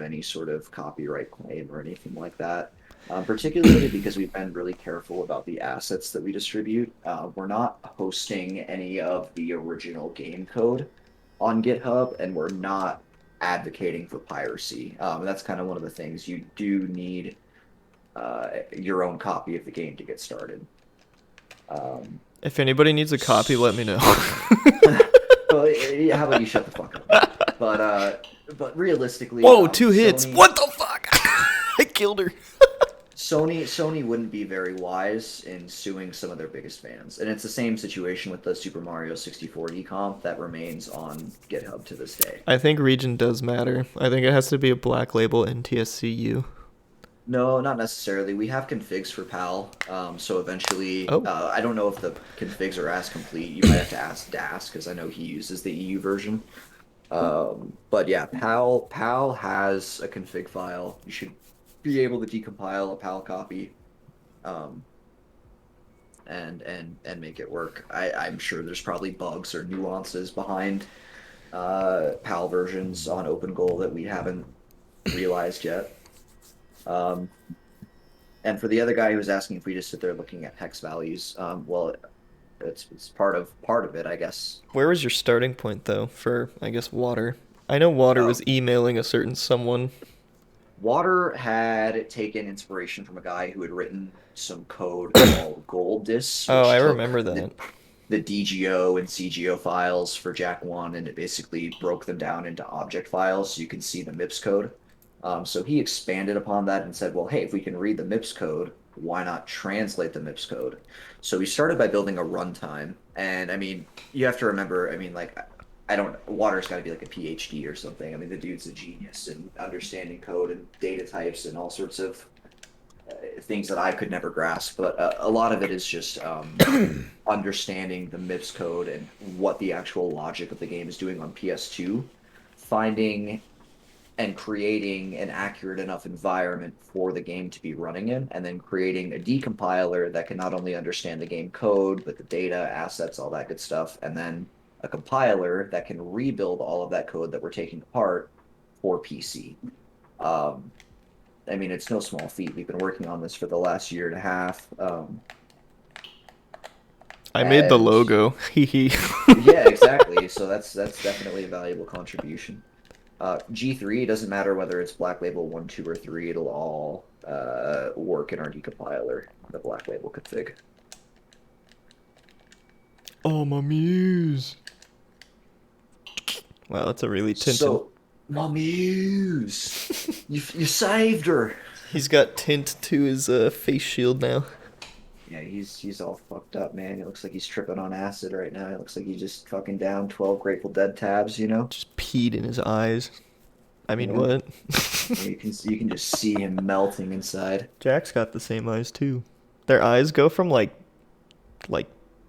any sort of copyright claim or anything like that. Particularly because we've been really careful about the assets that we distribute. We're not hosting any of the original game code on GitHub, and we're not advocating for piracy. That's kind of one of the things you do need your own copy of the game to get started. Um, If anybody needs a copy, let me know. Well, yeah, how about you shut the fuck up, man? But realistically, Whoa, 2 hits. What the fuck? I killed her. Sony wouldn't be very wise in suing some of their biggest fans, and it's the same situation with the Super Mario 64 decomp that remains on GitHub to this day. I think region does matter. I think it has to be a black label NTSCU. No, not necessarily. We have configs for PAL, so eventually, Oh, I don't know if the configs are as complete. You might have to ask Das because I know he uses the EU version. But yeah, PAL has a config file. You should be able to decompile a PAL copy, um, and make it work. I'm sure there's probably bugs or nuances behind PAL versions on OpenGOAL that we haven't realized yet. Um, and for the other guy who was asking if we just sit there looking at hex values, well, it's part of it, I guess. where was your starting point though for I guess water? I know water Oh, was emailing a certain someone. Water had taken inspiration from a guy who had written some code called Gold Dis, Oh, I which remember took that. the DGO and CGO files for Jack 1 and it basically broke them down into object files so you can see the MIPS code. So he expanded upon that and said, well, hey, if we can read the MIPS code, why not translate the MIPS code? So we started by building a runtime. And I mean, you have to remember, I mean, like, I don't, Water's got to be like a PhD or something. I mean, the dude's a genius in understanding code and data types and all sorts of things that I could never grasp. But a lot of it is just understanding the MIPS code and what the actual logic of the game is doing on PS2, finding and creating an accurate enough environment for the game to be running in, and then creating a decompiler that can not only understand the game code, but the data, assets, all that good stuff, and then a compiler that can rebuild all of that code that we're taking apart for PC. Um, I mean, it's no small feat. We've been working on this for the last year and a half. I made the And logo. Hee hee. yeah, exactly. So that's definitely a valuable contribution. G3, it doesn't matter whether it's Black Label 1, 2, or 3, it'll all work in our decompiler, the Black Label config. Oh, my muse. Wow, that's a really Tintin. So, my muse, you saved her. He's got tint to his face shield now. Yeah, he's all fucked up, man. It looks like he's tripping on acid right now. It looks like he just fucking down 12 Grateful Dead tabs, you know? Just peed in his eyes. I mean, Yeah. what? You can just see him melting inside. Jack's got the same eyes too. Their eyes go from like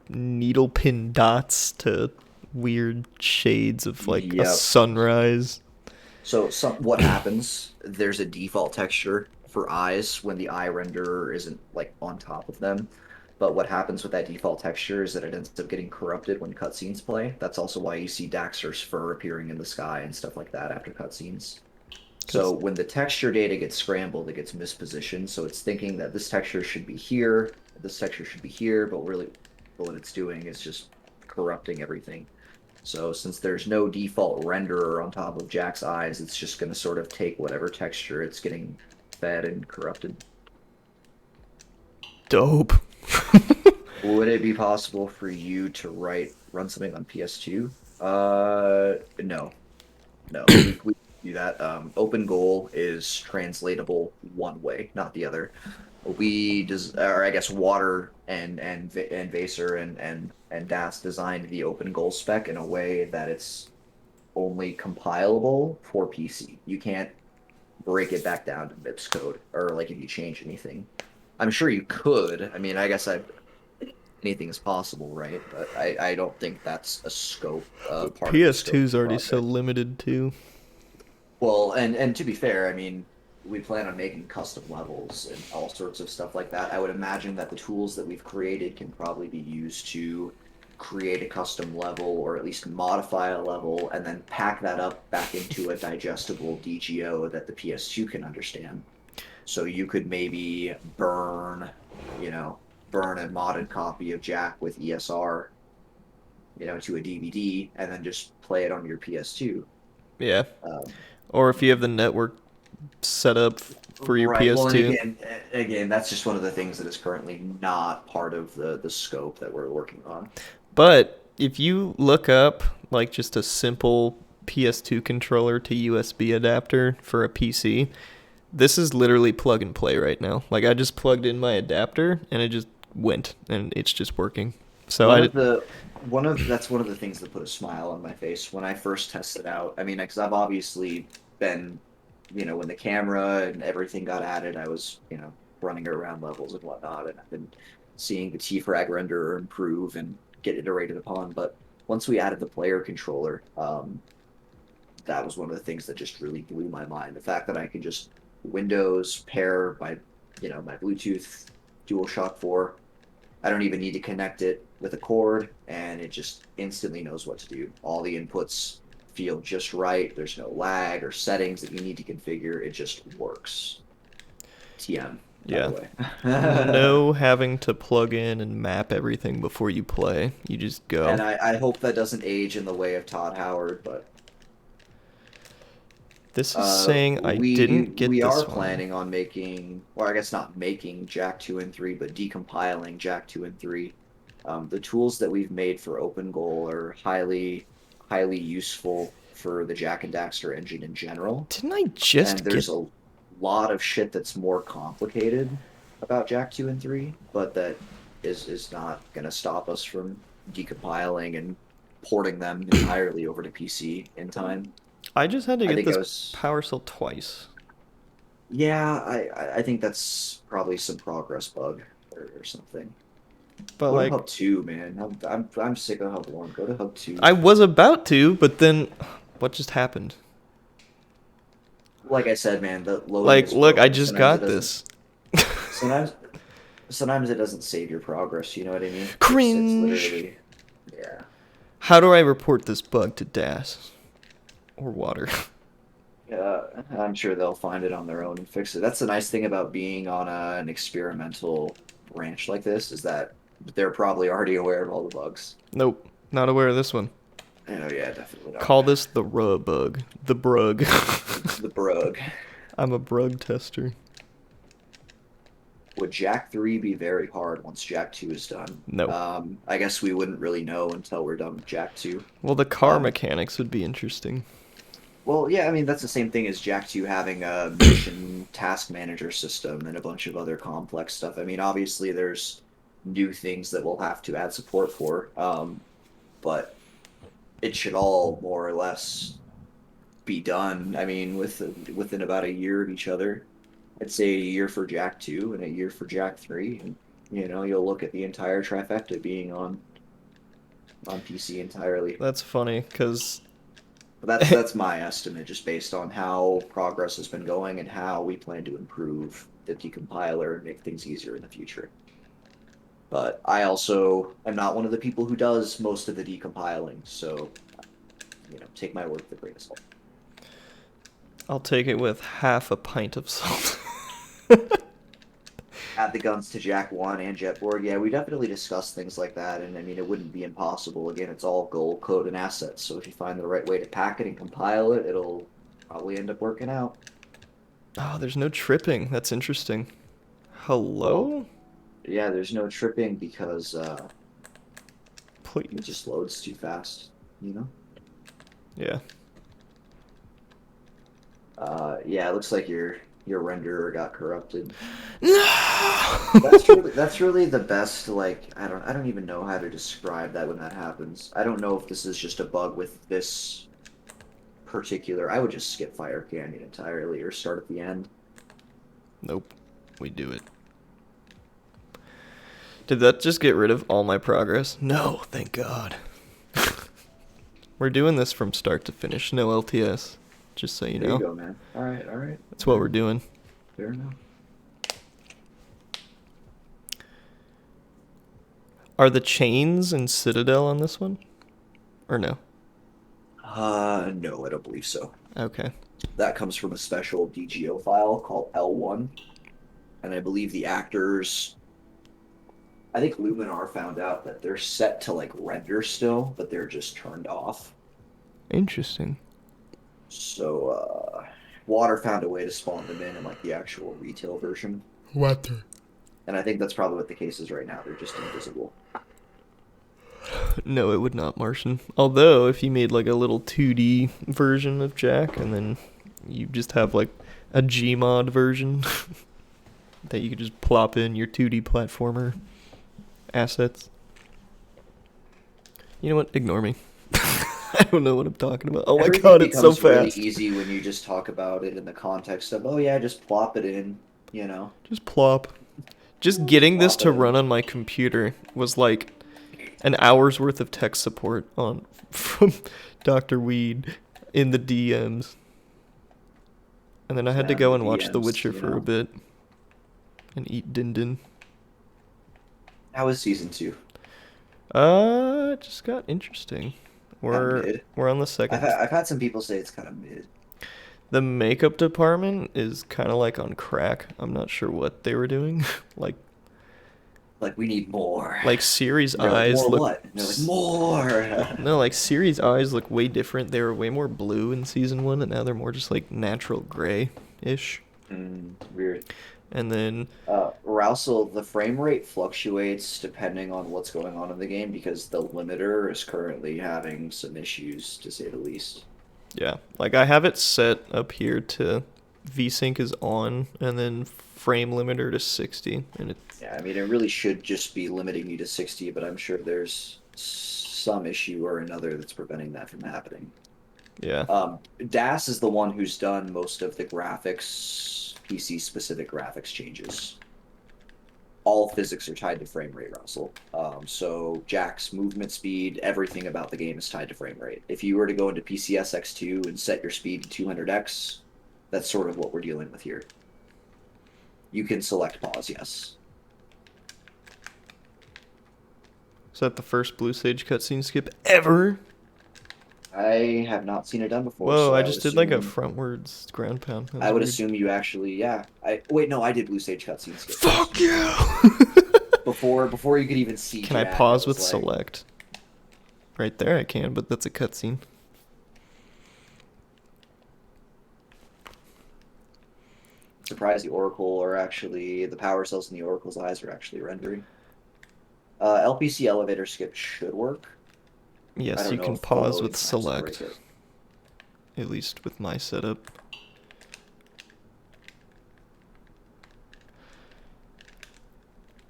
needle pin dots to weird shades of like a Yep. sunrise. So what happens, there's a default texture for eyes when the eye renderer isn't like on top of them. But what happens with that default texture is that it ends up getting corrupted when cutscenes play. That's also why you see Daxter's fur appearing in the sky and stuff like that after cutscenes. So Cause when the texture data gets scrambled, it gets mispositioned. So it's thinking that this texture should be here, this texture should be here, but really what it's doing is just corrupting everything. So since there's no default renderer on top of Jack's eyes, it's just going to sort of take whatever texture it's getting fed and corrupted. dope. Would it be possible for you to run something on PS2? No, no, we do that. OpenGOAL is translatable one way, not the other. Or I guess Water and Vaser and Das designed the OpenGOAL spec in a way that it's only compilable for PC. You can't break it back down to MIPS code, or like if you change anything. I'm sure you could. I mean, I guess anything is possible, right? But I don't think that's a scope But part of the scope PS2 of is the already so project. limited too. Well, and to be fair, I mean, we plan on making custom levels and all sorts of stuff like that. I would imagine that the tools that we've created can probably be used to create a custom level or at least modify a level and then pack that up back into a digestible DGO that the PS2 can understand. So you could maybe you know, burn a modded copy of Jack with ESR, to a DVD and then just play it on your PS2. Yeah. Um, Or if you have the network set up for your Right. Well, and PS2. again, that's just one of the things that is currently not part of the scope that we're working on. But if you look up like just a simple PS2 controller to USB adapter for a PC, this is literally plug and play right now. Like I just plugged in my adapter and it just went and it's just working. So One I of that's one of the things that put a smile on my face when I first tested out. I mean, because I've obviously been, when the camera and everything got added, I was, running around levels and whatnot, and I've been seeing the T-Frag renderer improve and get iterated upon. But once we added the player controller, that was one of the things that just really blew my mind. The fact that I can just Windows pair my Bluetooth DualShock 4. I don't even need to connect it with a cord, and it just instantly knows what to do. All the inputs feel just right. There's no lag or settings that you need to configure. It just works. TM, by the yeah. way. No having to plug in and map everything before you play. You just go. And I hope that doesn't age in the way of Todd Howard, but This is saying I didn't get we are this one. planning on making, or I guess not making Jack 2 and 3, but decompiling Jack 2 and 3. The tools that we've made for OpenGOAL are highly useful for the Jak and Daxter engine in general. Didn't I And just get... there's a lot of shit that's more complicated about Jak 2 and 3, but that is not going to stop us from decompiling and porting them entirely over to PC in time. I just had to I get think I this was power cell twice. Yeah, I think that's probably some progress bug or something. But Go to like Hub 2, man. I'm sick of Hub 1. Go to Hub 2. I was about to, but then what just happened? Like I said, man, the loading Like is look, I broken. just Sometimes it got doesn't this. sometimes sometimes it doesn't save your progress, you know what I mean? It's Cringe. literally yeah. How do I report this bug to DAS or water? I'm sure they'll find it on their own and fix it. That's the nice thing about being on an experimental branch like this is that they're probably already aware of all the bugs. Nope, not aware of this one. Oh yeah, definitely not. Call this the RUH bug. The brug. The brug. I'm a brug tester. Would Jack 3 be very hard once Jack 2 is done? No. I guess we wouldn't really know until we're done with Jack 2. Well, the car Um, mechanics would be interesting. well, yeah, I mean, that's the same thing as Jack 2 having a mission task manager system and a bunch of other complex stuff. I mean, obviously, there's new things that we'll have to add support for, but it should all more or less be done. I mean, within about a year of each other. I'd say a year for Jack 2 and a year for Jack 3, and you'll look at the entire trifecta being on PC entirely. That's funny, because But that's my estimate, just based on how progress has been going and how we plan to improve the decompiler and make things easier in the future. But I also am not one of the people who does most of the decompiling, so take my word with a grain of salt. I'll take it with half a pint of salt. Add the guns to Jack 1 and Jetboard. Yeah, we definitely discussed things like that, and I mean, it wouldn't be impossible. Again, it's all goal, code, and assets, so if you find the right way to pack it and compile it, it'll probably end up working out. Oh, there's no tripping. That's interesting. Well, Hello? yeah, there's no tripping because it Please. just loads too fast, you know? Yeah. Yeah, it looks like your renderer got corrupted. No! That's really the best, like, I don't even know how to describe that when that happens. I don't know if this is just a bug with this particular. I would just skip Fire Canyon entirely or start at the end. Nope. We do it. Did that just get rid of all my progress? No, thank God. We're doing this from start to finish. No LTS. Just so you There know. you go, man. All right, all right. That's what we're doing. Fair enough. Are the chains and Citadel on this one? Or no? No, I don't believe so. Okay. That comes from a special DGO file called L1, and I believe the actors. I think Luminar found out that they're set to like render still, but they're just turned off. Interesting. So, Water found a way to spawn them in like the actual retail version. What? And I think that's probably what the case is right now. They're just invisible. No, it would not, Martian. Although, if you made like a little 2D version of Jak, and then you just have like a Gmod version that you could just plop in your 2D platformer assets. You know what? Ignore me. I don't know what I'm talking about. Oh my god, it's so fast. Really easy when you just talk about it in the context of, oh yeah, just plop it in, you know. Just plop. Just getting this to run on my computer was like an hour's worth of tech support on from Dr. Weed in the DMs. And then I had to go and watch The Witcher for a bit and eat din din. How was season 2? It just got interesting. We're on the second. I've had some people say it's kind of mid. The makeup department is kind of like on crack. I'm not sure what they were doing. like we need more. Like Ciri's eyes more look. What? They're like more. No, like Ciri's eyes look way different. They were way more blue in season 1, and now they're more just like natural gray-ish. Weird. And then Rousel, the frame rate fluctuates depending on what's going on in the game because the limiter is currently having some issues, to say the least. Yeah, like I have it set up here to VSync is on, and then frame limiter to 60, and it's. Yeah, I mean, it really should just be limiting you to 60, but I'm sure there's some issue or another that's preventing that from happening. Yeah. Das is the one who's done most of the graphics, PC-specific graphics changes. All physics are tied to frame rate, Russell. So Jak's movement speed, everything about the game is tied to frame rate. If you were to go into PCSX2 and set your speed to 200x, that's sort of what we're dealing with here. You can select pause, yes. Is that the first Blue Sage cutscene skip ever? I have not seen it done before. Whoa, so I just did like a frontwards ground pound. I would assume you actually, yeah. Wait, no, I did Blue Sage cutscene skip. Fuck you! before you could even see. Can I pause with select? Right there I can, but that's a cutscene. Surprised the Oracle are actually, the power cells in the Oracle's eyes are actually rendering. LPC elevator skip should work. Yes, you can pause with select. At least with my setup.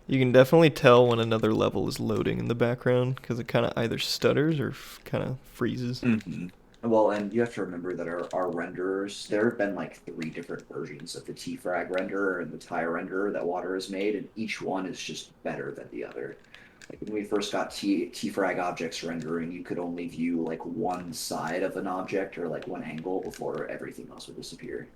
You can definitely tell when another level is loading in the background because it kind of either stutters or kind of freezes. Mm-hmm. Well, and you have to remember that our renderers, there have been like 3 different versions of the T-Frag renderer and the TIE renderer that Water has made, and each one is just better than the other. Like when we first got T-Frag objects rendering, you could only view like one side of an object or like one angle before everything else would disappear.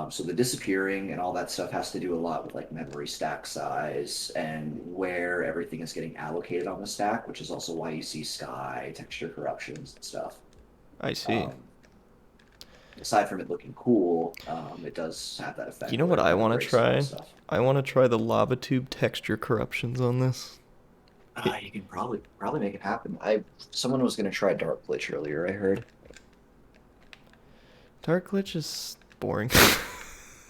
So the disappearing and all that stuff has to do a lot with like memory stack size and where everything is getting allocated on the stack, which is also why you see sky, texture corruptions and stuff. I see. Aside from it looking cool, it does have that effect. You know what I want to try? I want to try the lava tube texture corruptions on this. You can probably make it happen. Someone was gonna try Dark Glitch earlier, I heard. Dark Glitch is boring.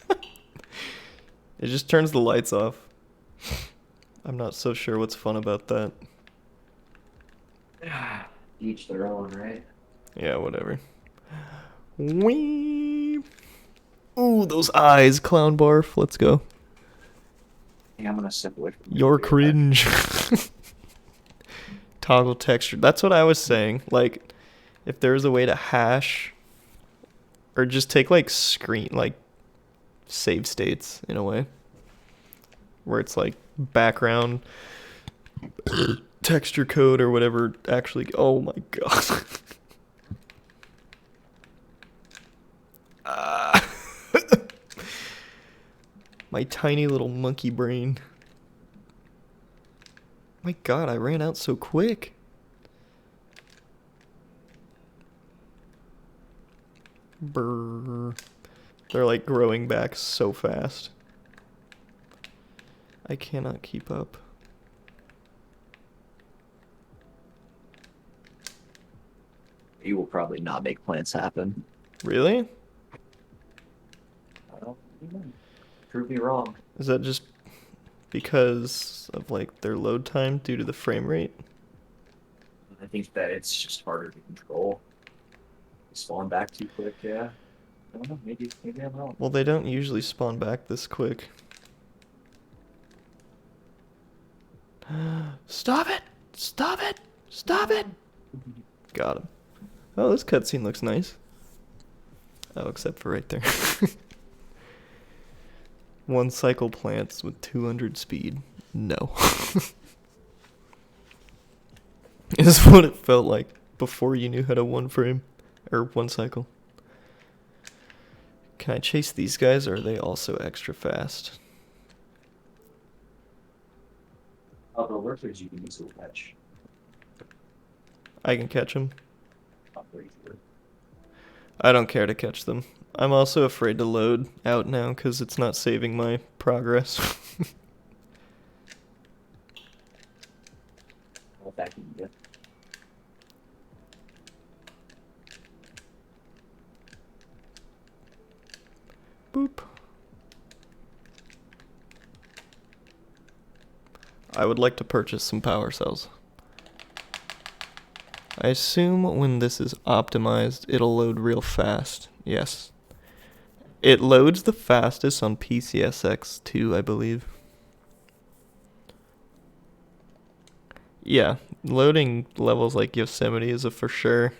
It just turns the lights off. I'm not so sure what's fun about that. Each their own, right? Yeah, whatever. Wee. Ooh, those eyes, clown barf. Let's go. Yeah, I'm gonna step away from your cringe. Toggle texture. That's what I was saying. Like, if there's a way to hash Or just take like save states in a way. Where it's like background texture code or whatever actually. Oh my god. My tiny little monkey brain. My god, I ran out so quick. Brr. They're like growing back so fast. I cannot keep up. You will probably not make plants happen. Really? I don't know. Prove me wrong. Is that just because of like their load time due to the frame rate? I think that it's just harder to control. Spawn back too quick, yeah. I don't know, maybe I'm wrong. Well, they don't usually spawn back this quick. Stop it! Stop it! Stop it! Got him. Oh, this cutscene looks nice. Oh, except for right there. One cycle plants with 200 speed. No. This is what it felt like before you knew how to one frame. Or one cycle. Can I chase these guys, or are they also extra fast? Oh, the lurkers you can easily catch. I can catch them. Not very sure. I don't care to catch them. I'm also afraid to load out now because it's not saving my progress. I'll back in you. Boop. I would like to purchase some power cells. I assume when this is optimized, it'll load real fast. Yes. It loads the fastest on PCSX2, I believe. Yeah, loading levels like Yosemite is a for sure.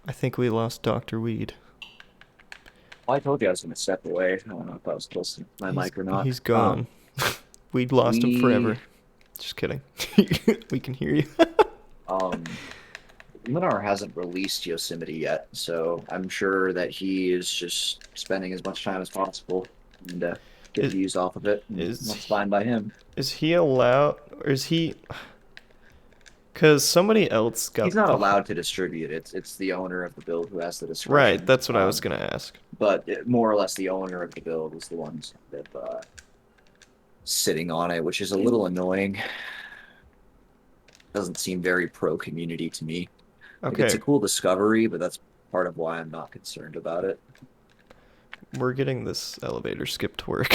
I think we lost Dr. Weed. Well, I told you I was going to step away. I don't know if I was close to my mic or not. He's gone. We'd lost him forever. Just kidding. We can hear you. Luminar hasn't released Yosemite yet, so I'm sure that he is just spending as much time as possible and get views off of it. That's fine by him. Is he allowed, or is he? Because somebody else got. He's not allowed to distribute it. It's the owner of the build who has the discretion. Right, that's what I was gonna ask. But more or less, the owner of the build is the ones that sitting on it, which is a little annoying. Doesn't seem very pro community to me. Okay. Like, it's a cool discovery, but that's part of why I'm not concerned about it. We're getting this elevator skipped to work.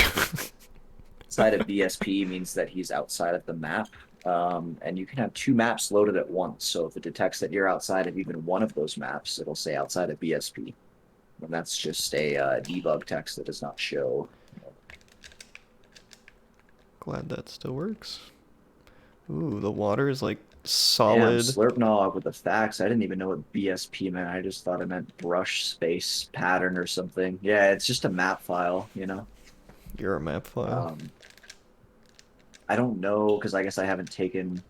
Outside of BSP means that he's outside of the map, and you can have two maps loaded at once. So if it detects that you're outside of even one of those maps, it'll say outside of BSP. And that's just a debug text that does not show. Glad that still works. Ooh, the water is like solid. Damn, Slurpnog with the facts. I didn't even know what BSP meant. I just thought it meant brush space pattern or something. Yeah, it's just a map file, you know? You're a map file. I don't know, because I guess I haven't taken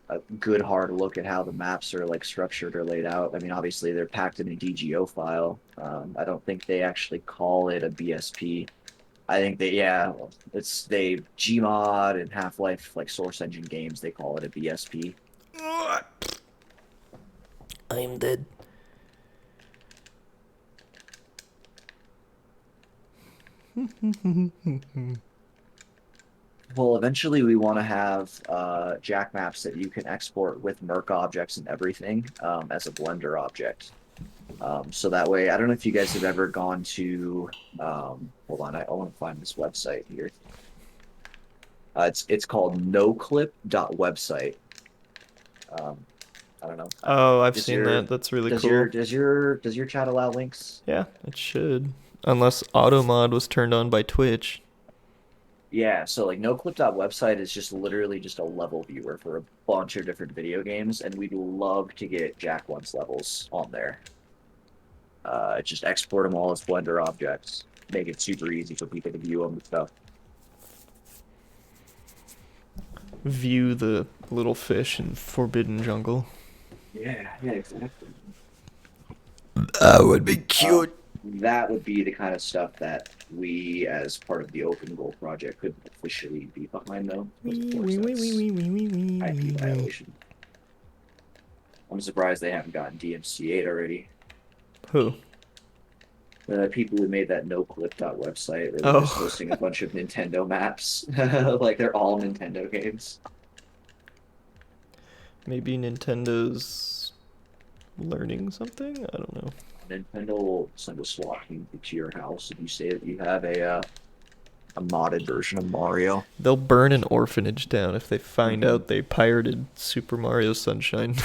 a good hard look at how the maps are like structured or laid out. I mean, obviously they're packed in a DGO file. I don't think they actually call it a BSP. I think they, Gmod and Half-Life, like Source Engine games, they call it a BSP. I'm dead. Well, eventually we want to have jack maps that you can export with Merc objects and everything as a Blender object. So that way, I don't know if you guys have ever gone to, hold on, I want to find this website here. It's called noclip.website. I don't know. Oh, I've seen that. That's really cool. Does your chat allow links? Yeah, it should. Unless auto mod was turned on by Twitch. Yeah, so like NoClip website is just literally just a level viewer for a bunch of different video games, and we'd love to get Jack One's levels on there. Just export them all as Blender objects, make it super easy for people to view them and stuff. View the little fish in Forbidden Jungle. Yeah, exactly. That would be Um, cute. that would be the kind of stuff that we, as part of the OpenGOAL project, could officially be behind, though, because of Wee course wee wee wee that's wee wee wee wee IP wee wee. violation. I'm surprised they haven't gotten DMCA'd already. Who? The people who made that NoClip website, where they're just Oh, hosting a bunch of Nintendo maps, like they're all Nintendo games. maybe Nintendo's learning something? I don't know. Nintendo will send a SWAT team to your house if you say that you have a modded version of Mario. They'll burn an orphanage down if they find out they pirated Super Mario Sunshine.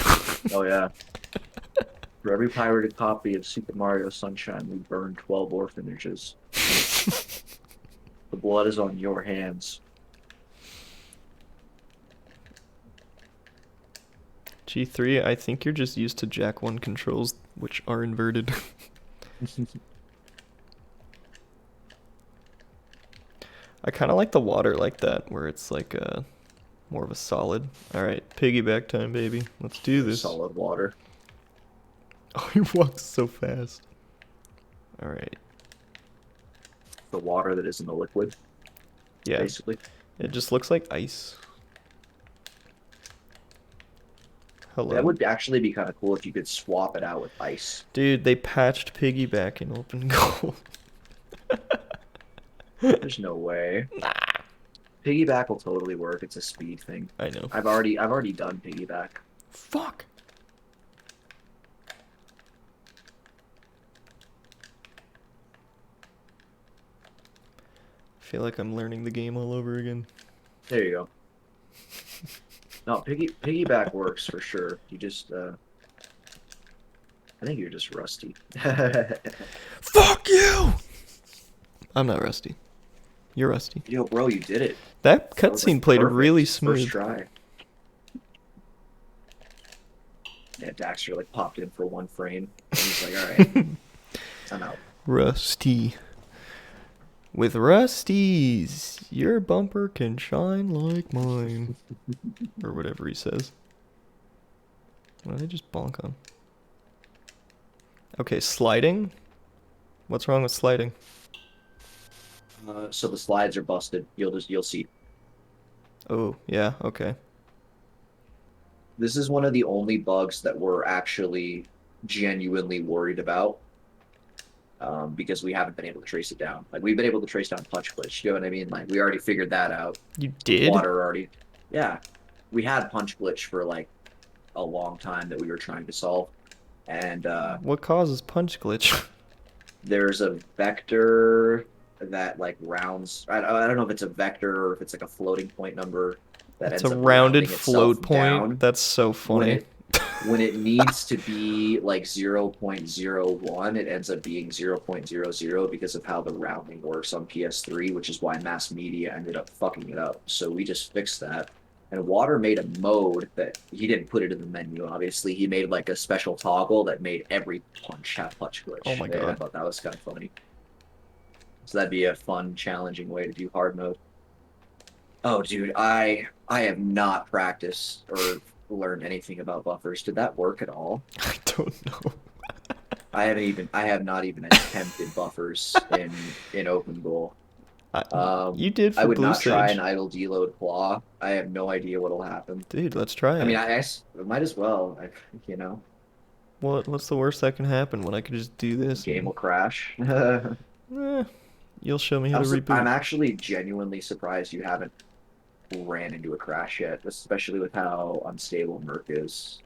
Oh yeah. For every pirated copy of Super Mario Sunshine, we burned 12 orphanages. The blood is on your hands. G3, I think you're just used to Jack 1 controls, which are inverted. I kind of like the water like that, where it's like more of a solid. Alright, piggyback time, baby. Let's do this. Solid water. Oh, he walks so fast. Alright. The water that isn't a liquid, Yeah, basically. it just looks like ice. Hello. That would actually be kind of cool if you could swap it out with ice. Dude, they patched piggyback in OpenGOAL. There's no way. Piggyback will totally work. It's a speed thing. I know. I've already done piggyback. Fuck. I feel like I'm learning the game all over again. There you go. No, piggyback works for sure. You just I think you're just rusty. Fuck you! I'm not rusty. You're rusty. Yo, bro, you did it. That That was cutscene like played perfect. really First smooth. try. Yeah, Daxter like popped in for one frame. And he's like, all right, I'm out. Rusty. With Rusties, your bumper can shine like mine. Or whatever he says. Why did I just bonk on? Okay, sliding? What's wrong with sliding? So the slides are busted. You'll see. Oh, yeah, okay. This is one of the only bugs that we're actually genuinely worried about. Because we haven't been able to trace it down. Like we've been able to trace down punch glitch. You know what I mean? Like we already figured that out. You did? Water already. Yeah, we had punch glitch for like a long time that we were trying to solve, and What causes punch glitch? there's a vector that like rounds. I don't know if it's a vector or if it's like a floating point number that It's ends a up rounded rounding float itself point. down That's so when funny. when it needs to be like 0.01, it ends up being 0.00 because of how the rounding works on PS3, which is why mass media ended up fucking it up. So we just fixed that. And Water made a mode that he didn't put it in the menu, obviously. He made like a special toggle that made every punch have punch glitch. Oh my Yeah, I God. thought that was kind of funny. So that'd be a fun, challenging way to do hard mode. Oh, dude, I have not practiced or learned anything about buffers. Did that work at all? I don't know. I have not even attempted buffers in OpenGOAL. You did I for would Blue not try an Sage. idle deload claw. I have no idea what'll happen. Dude, let's try I mean, it. I might as well. You know, What's the worst that can happen when I could just do this? game will And, crash. you'll show me how to I'm reboot. actually genuinely surprised you haven't ran into a crash yet, especially with how unstable Merc is.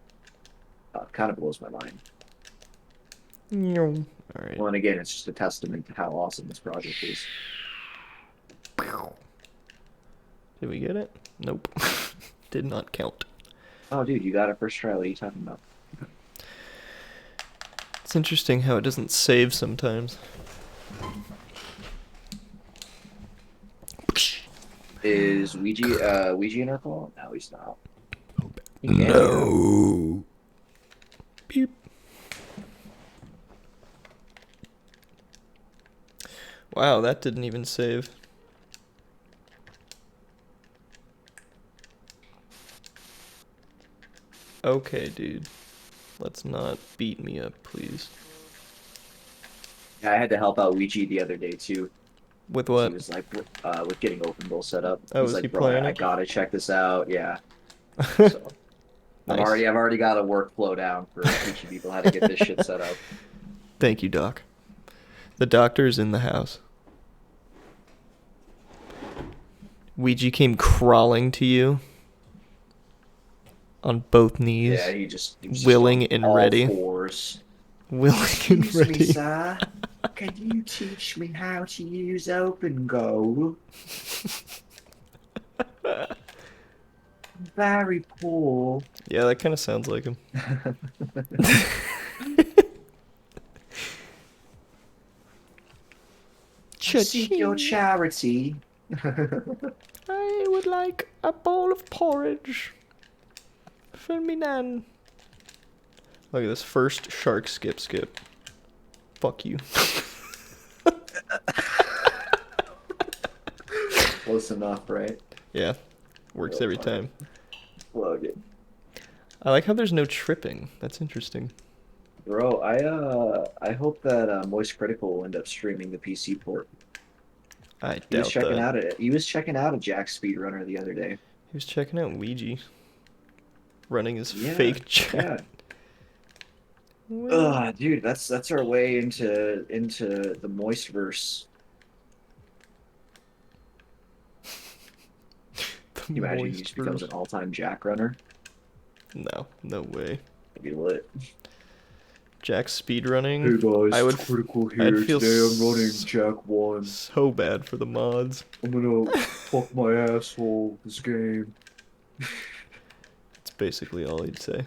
Kind of blows my mind. Alright. Well, and again, it's just a testament to how awesome this project is. Did we get it? Nope. Did not count. Oh, dude, you got it first try. What are you talking about? It's interesting how it doesn't save sometimes. Is Ouija in our call? No, he's not. He can be though. No. Beep. Wow, that didn't even save. Okay, dude. Let's not beat me up, please. Yeah, I had to help out Ouija the other day too. With He what? was like, with getting OpenGOAL set up. Oh, He's is he like, bro, playing I it? gotta check this out. Yeah. So Nice. I've already got a workflow down for teaching people how to get this shit set up. Thank you, Doc. The doctor's in the house. Ouija came crawling to you on both Yeah, knees, he was just willing on and all ready. fours. Willing and Excuse me, ready. sir. Can you teach me how to use OpenGOAL? Very poor. Yeah, that kind of sounds like him. Seek your Cha-ching. charity. I would like a bowl of porridge. For me, nan. Look at this first shark skip. Fuck you. Close enough, right? Yeah, works every time. Plug it. I like how there's no tripping. That's interesting. Bro, I hope that Moist Critical will end up streaming the PC port. I doubt that. He was checking out a Jack speedrunner the other day. He was checking out Ouija. Running his Yeah, fake chat. yeah. Well, Dude, that's our way into the Moistverse. Can you imagine he just becomes an all-time Jack runner? No, no way. That'd be lit. Jack speedrunning. Hey guys, I would. Critical here. I'd feel Today I'm running Jack 1. so bad for the mods. I'm gonna fuck my asshole this game. It's basically all he'd say.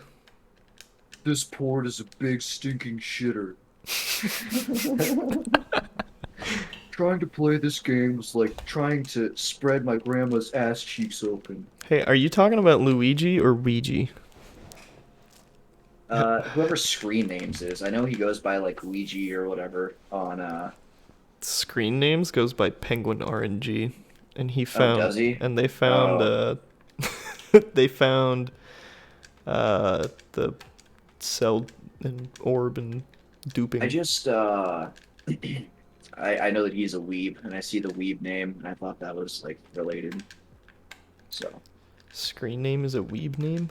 This port is a big stinking shitter. Trying to play this game was like trying to spread my grandma's ass cheeks open. Hey, are you talking about Luigi or Ouija? Whoever screen names is, I know he goes by like Luigi or whatever on Screen names goes by Penguin RNG, and he found, does he? and they found, Oh. they found, the cell and orb and duping. I just I know that he's a weeb, and I see the weeb name, and I thought that was like related. So, Screen name is a weeb name?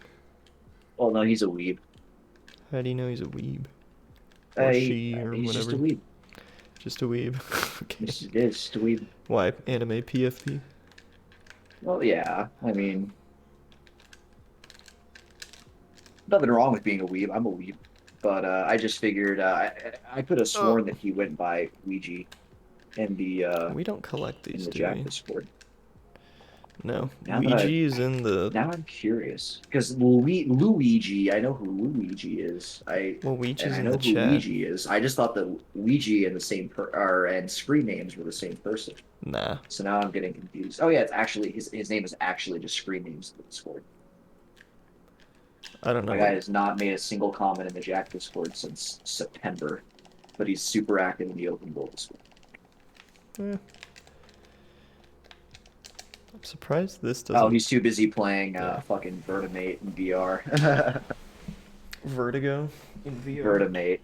well, no, he's a weeb. How do you know he's a weeb? Or she, or He's whatever. just a weeb. Just a weeb. Okay. It's just a weeb. Why? Anime PFP? Well, yeah. I mean, nothing wrong with being a weeb. I'm a weeb, but I just figured I could have sworn that he went by Ouija in We don't collect in these, the do Jack we? Discord. No. Now that Ouija is in the... Now I'm curious because Luigi, I know who Luigi is. Well, And Ouija's I in know the who chat. Ouija is. I just thought that Ouija and the same and screen names were the same person. Nah. So now I'm getting confused. Oh yeah, it's actually his name is actually just screen names in the Discord. I don't know. My guy has not made a single comment in the Jack Discord since September, but he's super active in the OpenGOAL Discord. Eh. I'm surprised this doesn't... Oh, he's too busy playing Yeah. fucking Vertimate in VR. Vertigo in VR. Vertimate.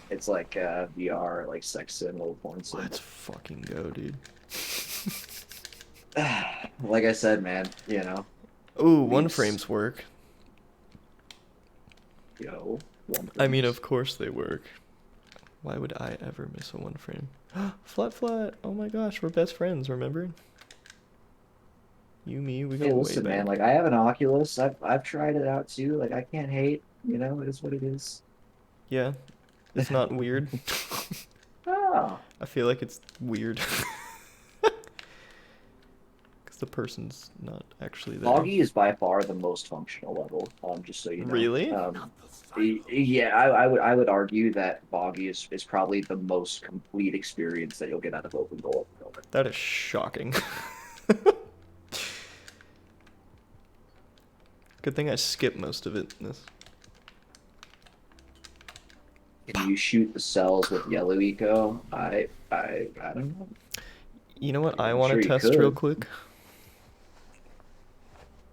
It's like VR, like sex sim, little porn sim. Let's fucking go, dude. Like I said, man, you know. Ooh, one Leaps. frames work. Yo, I mean, of course they work. Why would I ever miss a one frame? Flat. Oh my gosh, we're best friends, remember? You, me, we go Hey, way listen, man. back. Like I have an Oculus. I've tried it out too. Like I can't hate. You know, it is what it is. Yeah, it's not weird. Oh, I feel like it's weird. Because the person's not actually there. Foggy is by far the most functional level. Just so you know. Really? Yeah, I would argue that Boggy is probably the most complete experience that you'll get out of OpenGOAL. That is shocking. Good thing I skipped most of it in this. Can you shoot the cells with yellow eco? I don't know. You know what I I'm want sure to you test real could. quick?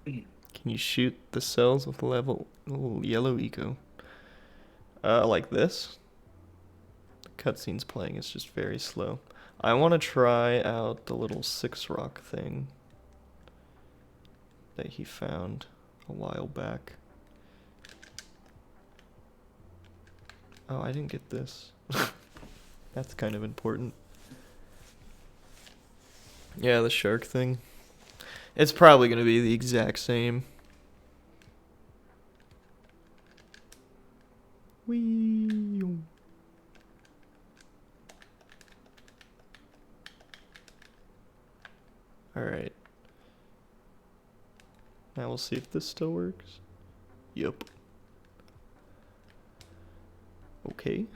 Can you shoot the cells with level yellow eco? Like this? The cutscene's playing, it's just very slow. I want to try out the little 6-rock thing that he found a while back. Oh, I didn't get this. That's kind of important. Yeah, the shark thing. It's probably going to be the exact same. Whee! Alright. Now we'll see if this still works. Yup. Okay.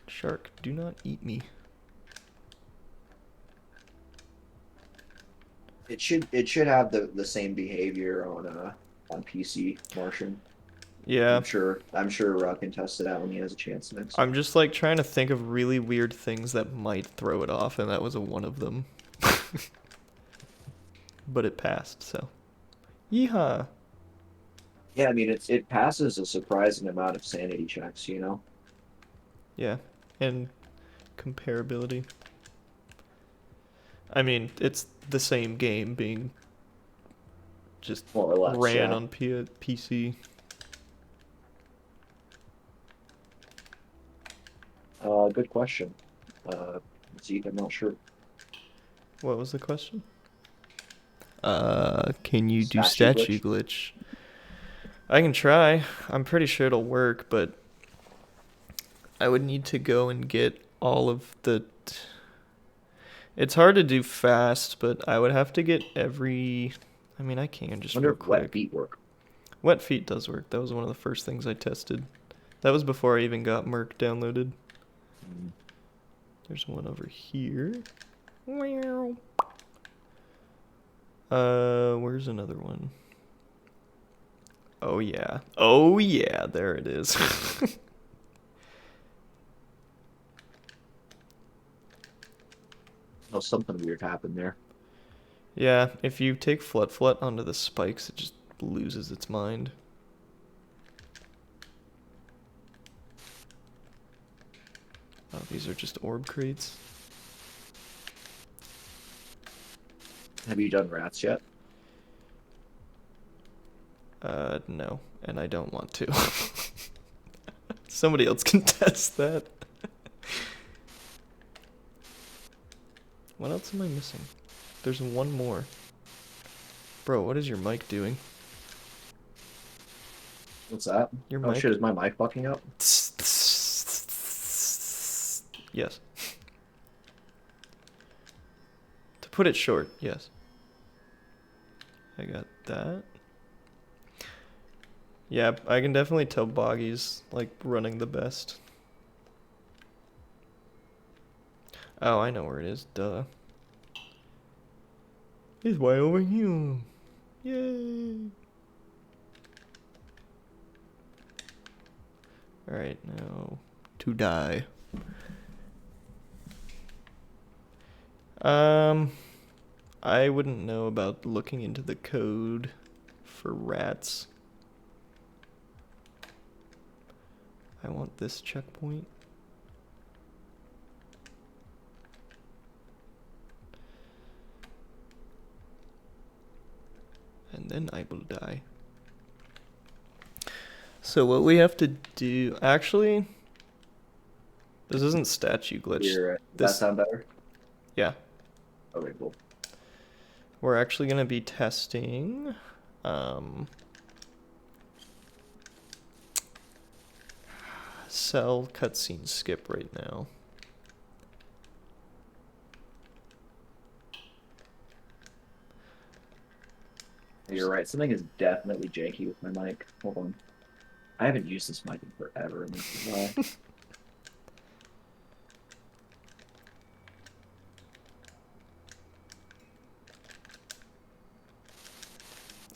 Shark, do not eat me. It should have the same behavior on PC, Martian. Yeah. I'm sure Ruck can test it out when he has a chance next. I'm just like trying to think of really weird things that might throw it off, and that was one of them. But it passed, so. Yeehaw! Yeah, I mean it passes a surprising amount of sanity checks, you know? Yeah. And comparability. I mean, it's the same game being just More or less, ran yeah. on PC. Good question. Zeke, I'm not sure. What was the question? Can you do Statue statue glitch? glitch? I can try. I'm pretty sure it'll work, but I would need to go and get all of the... It's hard to do fast, but I would have to get every... I mean, I can just Wonder real if wet quick. feet work. Wet feet does work. That was one of the first things I tested. That was before I even got Merc downloaded. There's one over here. Where's another one? Oh yeah. Oh yeah, there it is. Oh, something weird happened there. Yeah, if you take Flut onto the spikes, it just loses its mind. Oh, these are just orb crates. Have you done rats yet? No, and I don't want to. Somebody else can test that. What else am I missing? There's one more. Bro, what is your mic doing? What's that? Your Oh mic? shit, is my mic fucking up? Yes. To put it short, yes. I got that. Yeah, I can definitely tell Boggy's like running the best. Oh, I know where it is. Duh. It's way over here. Yay. Alright, now to die. I wouldn't know about looking into the code for rats. I want this checkpoint. And then I will die. So what we have to do... Actually, this isn't statue glitch. Does that sound better? Yeah. Okay, cool. We're actually going to be testing... cell cutscene skip right now. You're right. Something is definitely janky with my mic. Hold on. I haven't used this mic in forever, and this is why.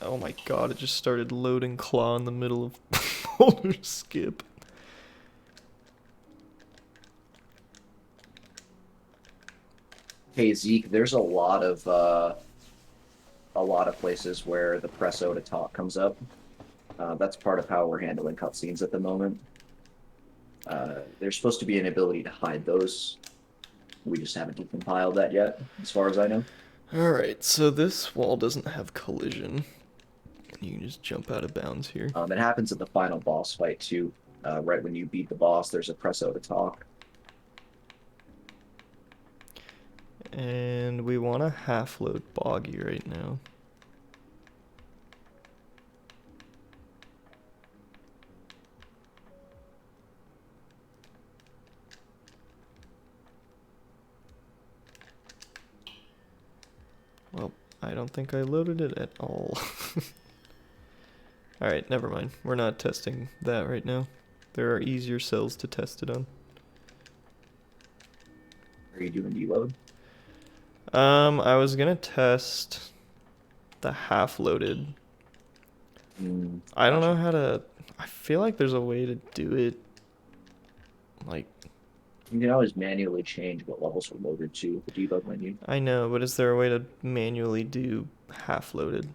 Oh my god, it just started loading Claw in the middle of folder skip. Hey Zeke, there's a lot of places where the presso to talk comes up. That's part of how we're handling cutscenes at the moment. There's supposed to be an ability to hide those. We just haven't decompiled that yet, as far as I know. Alright, so this wall doesn't have collision. You can just jump out of bounds here. It happens at the final boss fight too. Right when you beat the boss, there's a presso to talk. And we want to half load Boggy right now. Well, I don't think I loaded it at all. Alright, never mind. We're not testing that right now. There are easier cells to test it on. Are you doing deload? I was gonna test the half loaded. I don't know how to. I feel like there's a way to do it. Like, you can always manually change what levels are loaded to the debug menu. I know, but is there a way to manually do half loaded?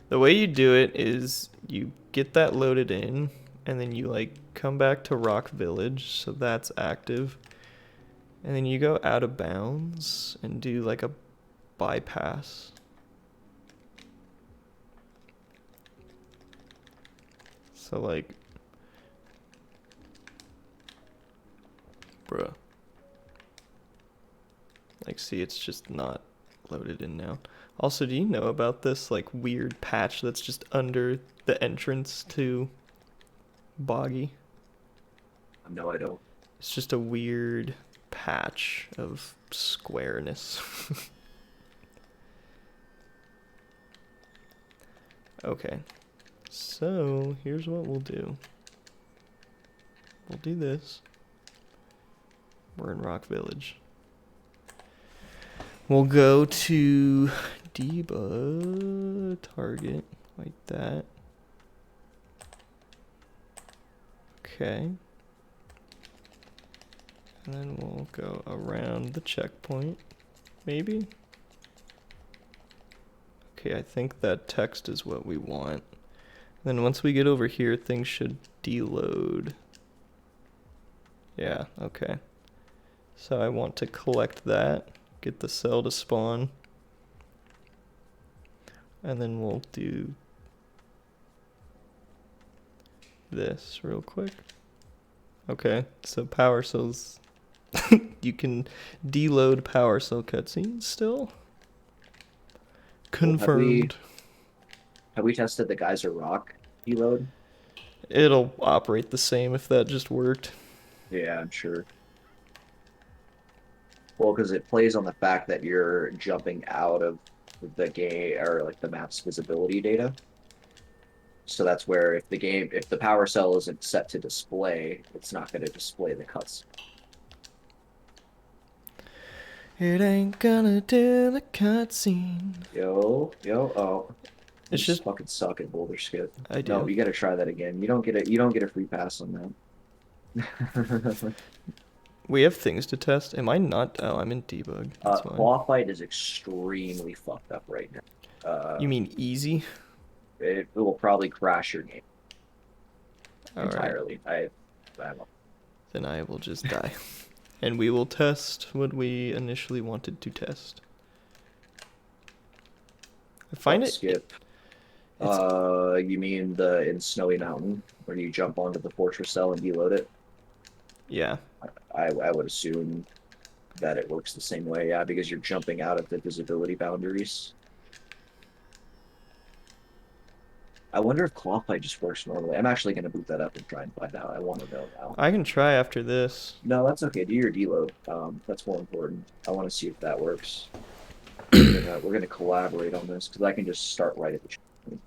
The way you do it is you get that loaded in, and then you like come back to Rock Village, so that's active. And then you go out of bounds and do like a bypass. So like, bruh. Like, see, it's just not loaded in now. Also, do you know about this like weird patch that's just under the entrance to Boggy? No, I don't. It's just a weird patch of squareness. Okay, so here's what we'll do. We'll do this. We're in Rock Village. We'll go to debug target like that. Okay. And then we'll go around the checkpoint, maybe. Okay, I think that text is what we want. Then once we get over here, things should deload. Yeah, okay. So I want to collect that, get the cell to spawn, and then we'll do this real quick. Okay, so power cells, you can deload power cell cutscenes still. Confirmed. Have we tested the Geyser Rock deload? It'll operate the same if that just worked. Yeah, I'm sure. Well, because it plays on the fact that you're jumping out of the game or like the map's visibility data. So that's where if the power cell isn't set to display, it's not going to display the cuts. It ain't gonna do the cutscene. Yo, oh. It's just fucking suck at boulder skip. I do. No, you got to try that again. You don't get a free pass on that. We have things to test. Am I not? Oh, I'm in debug. That's fine. Claw fight is extremely fucked up right now. You mean easy? It will probably crash your game entirely. Right. Then I will just die. And we will test what we initially wanted to test. I find it... Skip. You mean in Snowy Mountain, where you jump onto the fortress cell and deload it? Yeah. I would assume that it works the same way, yeah, because you're jumping out of the visibility boundaries. I wonder if claw fight just works normally. I'm actually going to boot that up and try and find out. I want to know now. I can try after this. No, that's okay. Do your deload. That's more important. I want to see if that works. We're gonna collaborate on this because I can just start right at the checkpoint.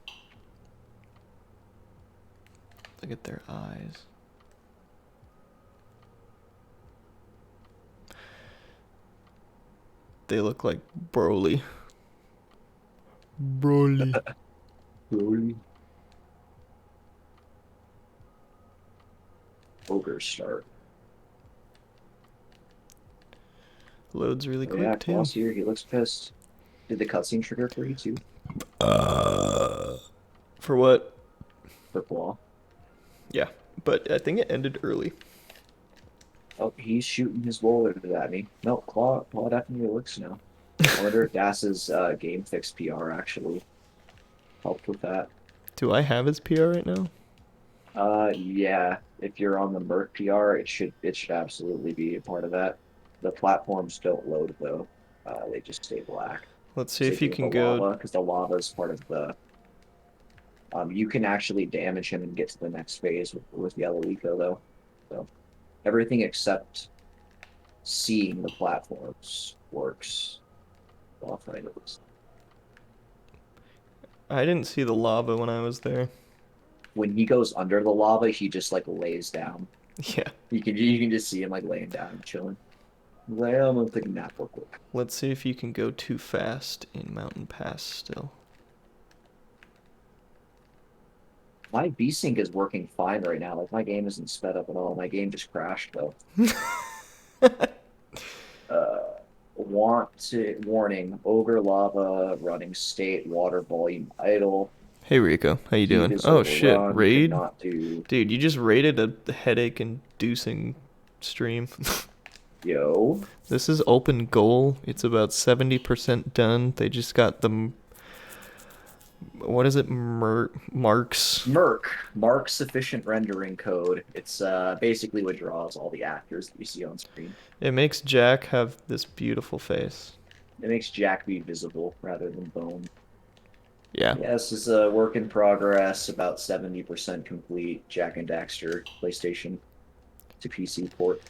Look at their eyes. They look like Broly. Broly. Brody. Ogre start. Loads really Oh, yeah, quick too. Claw's here. He looks pissed. Did the cutscene trigger for you too? For what? For Claw? Yeah, but I think it ended early. Oh, he's shooting his boulder at me. No, Claw definitely looks now. I wonder if Das's game fix PR actually helped with that. Do I have his PR right now? Yeah. If you're on the Merc PR, it should absolutely be a part of that. The platforms don't load though. They just stay black. Let's see Same if you thing with the can go. lava, because the lava is part of the. You can actually damage him and get to the next phase with Yellow Eco though. So everything except seeing the platforms works. Off items. I didn't see the lava when I was there. When he goes under the lava, he just like lays down. Yeah. You can just see him like laying down and chilling. Like, I'm gonna take a nap real quick. Let's see if you can go too fast in Mountain Pass still. My VSync is working fine right now. Like my game isn't sped up at all. My game just crashed though. Uh, warning: ogre lava running state water volume idle. Hey Rico, how you Heat doing? is Oh shit, overrun. raid? Cannot do. Dude, you just raided a headache-inducing stream. Yo. This is OpenGOAL. It's about 70% done. They just got the what is it? Marks. Merc sufficient rendering code. It's basically what draws all the actors that you see on screen. It makes Jack have this beautiful face. It makes Jack be visible rather than bone. Yeah. Yeah, this is a work in progress, about 70% complete. Jak and Daxter PlayStation to PC port.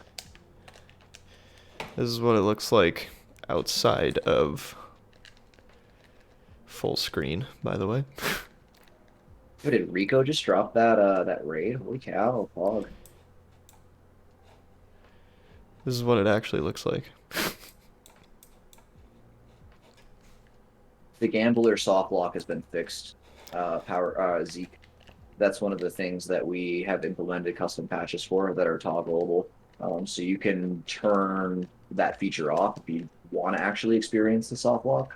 This is what it looks like outside of full screen, by the way. What, did Rico just drop that raid? Holy cow, Pog. This is what it actually looks like. The gambler soft lock has been fixed. Zeke. That's one of the things that we have implemented custom patches for that are toggleable. So you can turn that feature off if you want to actually experience the soft lock.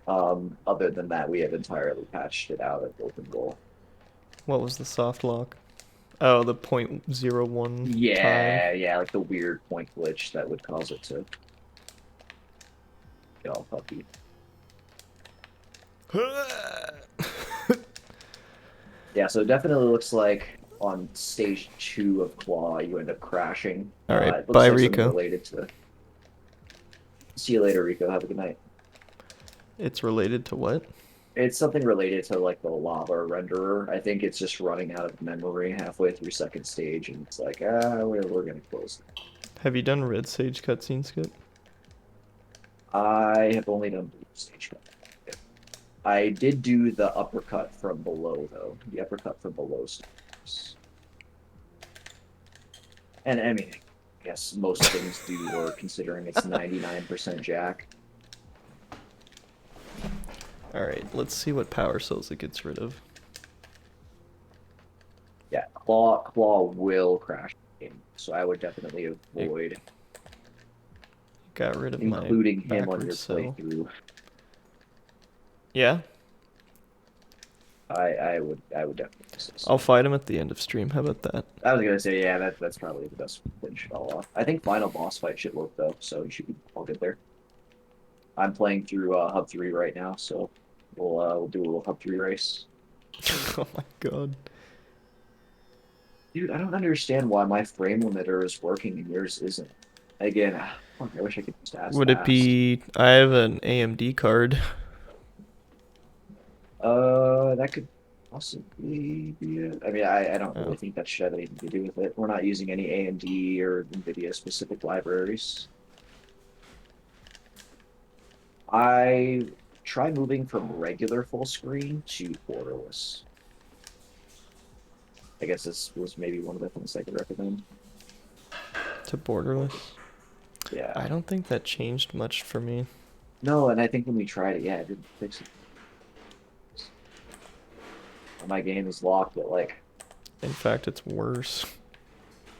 Other than that, we have entirely patched it out at OpenGOAL. What was the soft lock? Oh, the .01 Yeah, time. yeah, like the weird point glitch that would cause it to get all puppy. Yeah, so it definitely looks like on stage 2 of Claw, you end up crashing. All right, It looks bye, like something Rico. related to. See you later, Rico. Have a good night. It's related to what? It's something related to like the lava renderer. I think it's just running out of memory halfway through second stage, and it's like, we're gonna close it. Have you done Red Sage cutscene skip? I have only done blue stage cut. I did do the uppercut from below, though. The uppercut from below stairs. And I mean, I guess most things do work considering it's 99% Jack. Alright, let's see what power cells it gets rid of. Yeah, Claw will crash the game, so I would definitely avoid Got rid of including my him on your cell. playthrough. Yeah? I would definitely assist. I'll fight him at the end of stream. How about that? I was gonna say, yeah, that's probably the best way to finish it all off. I think final boss fight should work though, so you should be all good there. I'm playing through Hub 3 right now, so we'll do a little Hub 3 race. Oh my god. Dude, I don't understand why my frame limiter is working and yours isn't. Again, I wish I could just ask Would it fast. be... I have an AMD card. That could possibly be it. I mean, I don't really think that should have anything to do with it. We're not using any AMD or NVIDIA specific libraries. I try moving from regular full screen to borderless. I guess this was maybe one of the things I could recommend. To borderless? Yeah. I don't think that changed much for me. No, and I think when we tried it, yeah, it didn't fix it. My game is locked at like In fact, it's worse.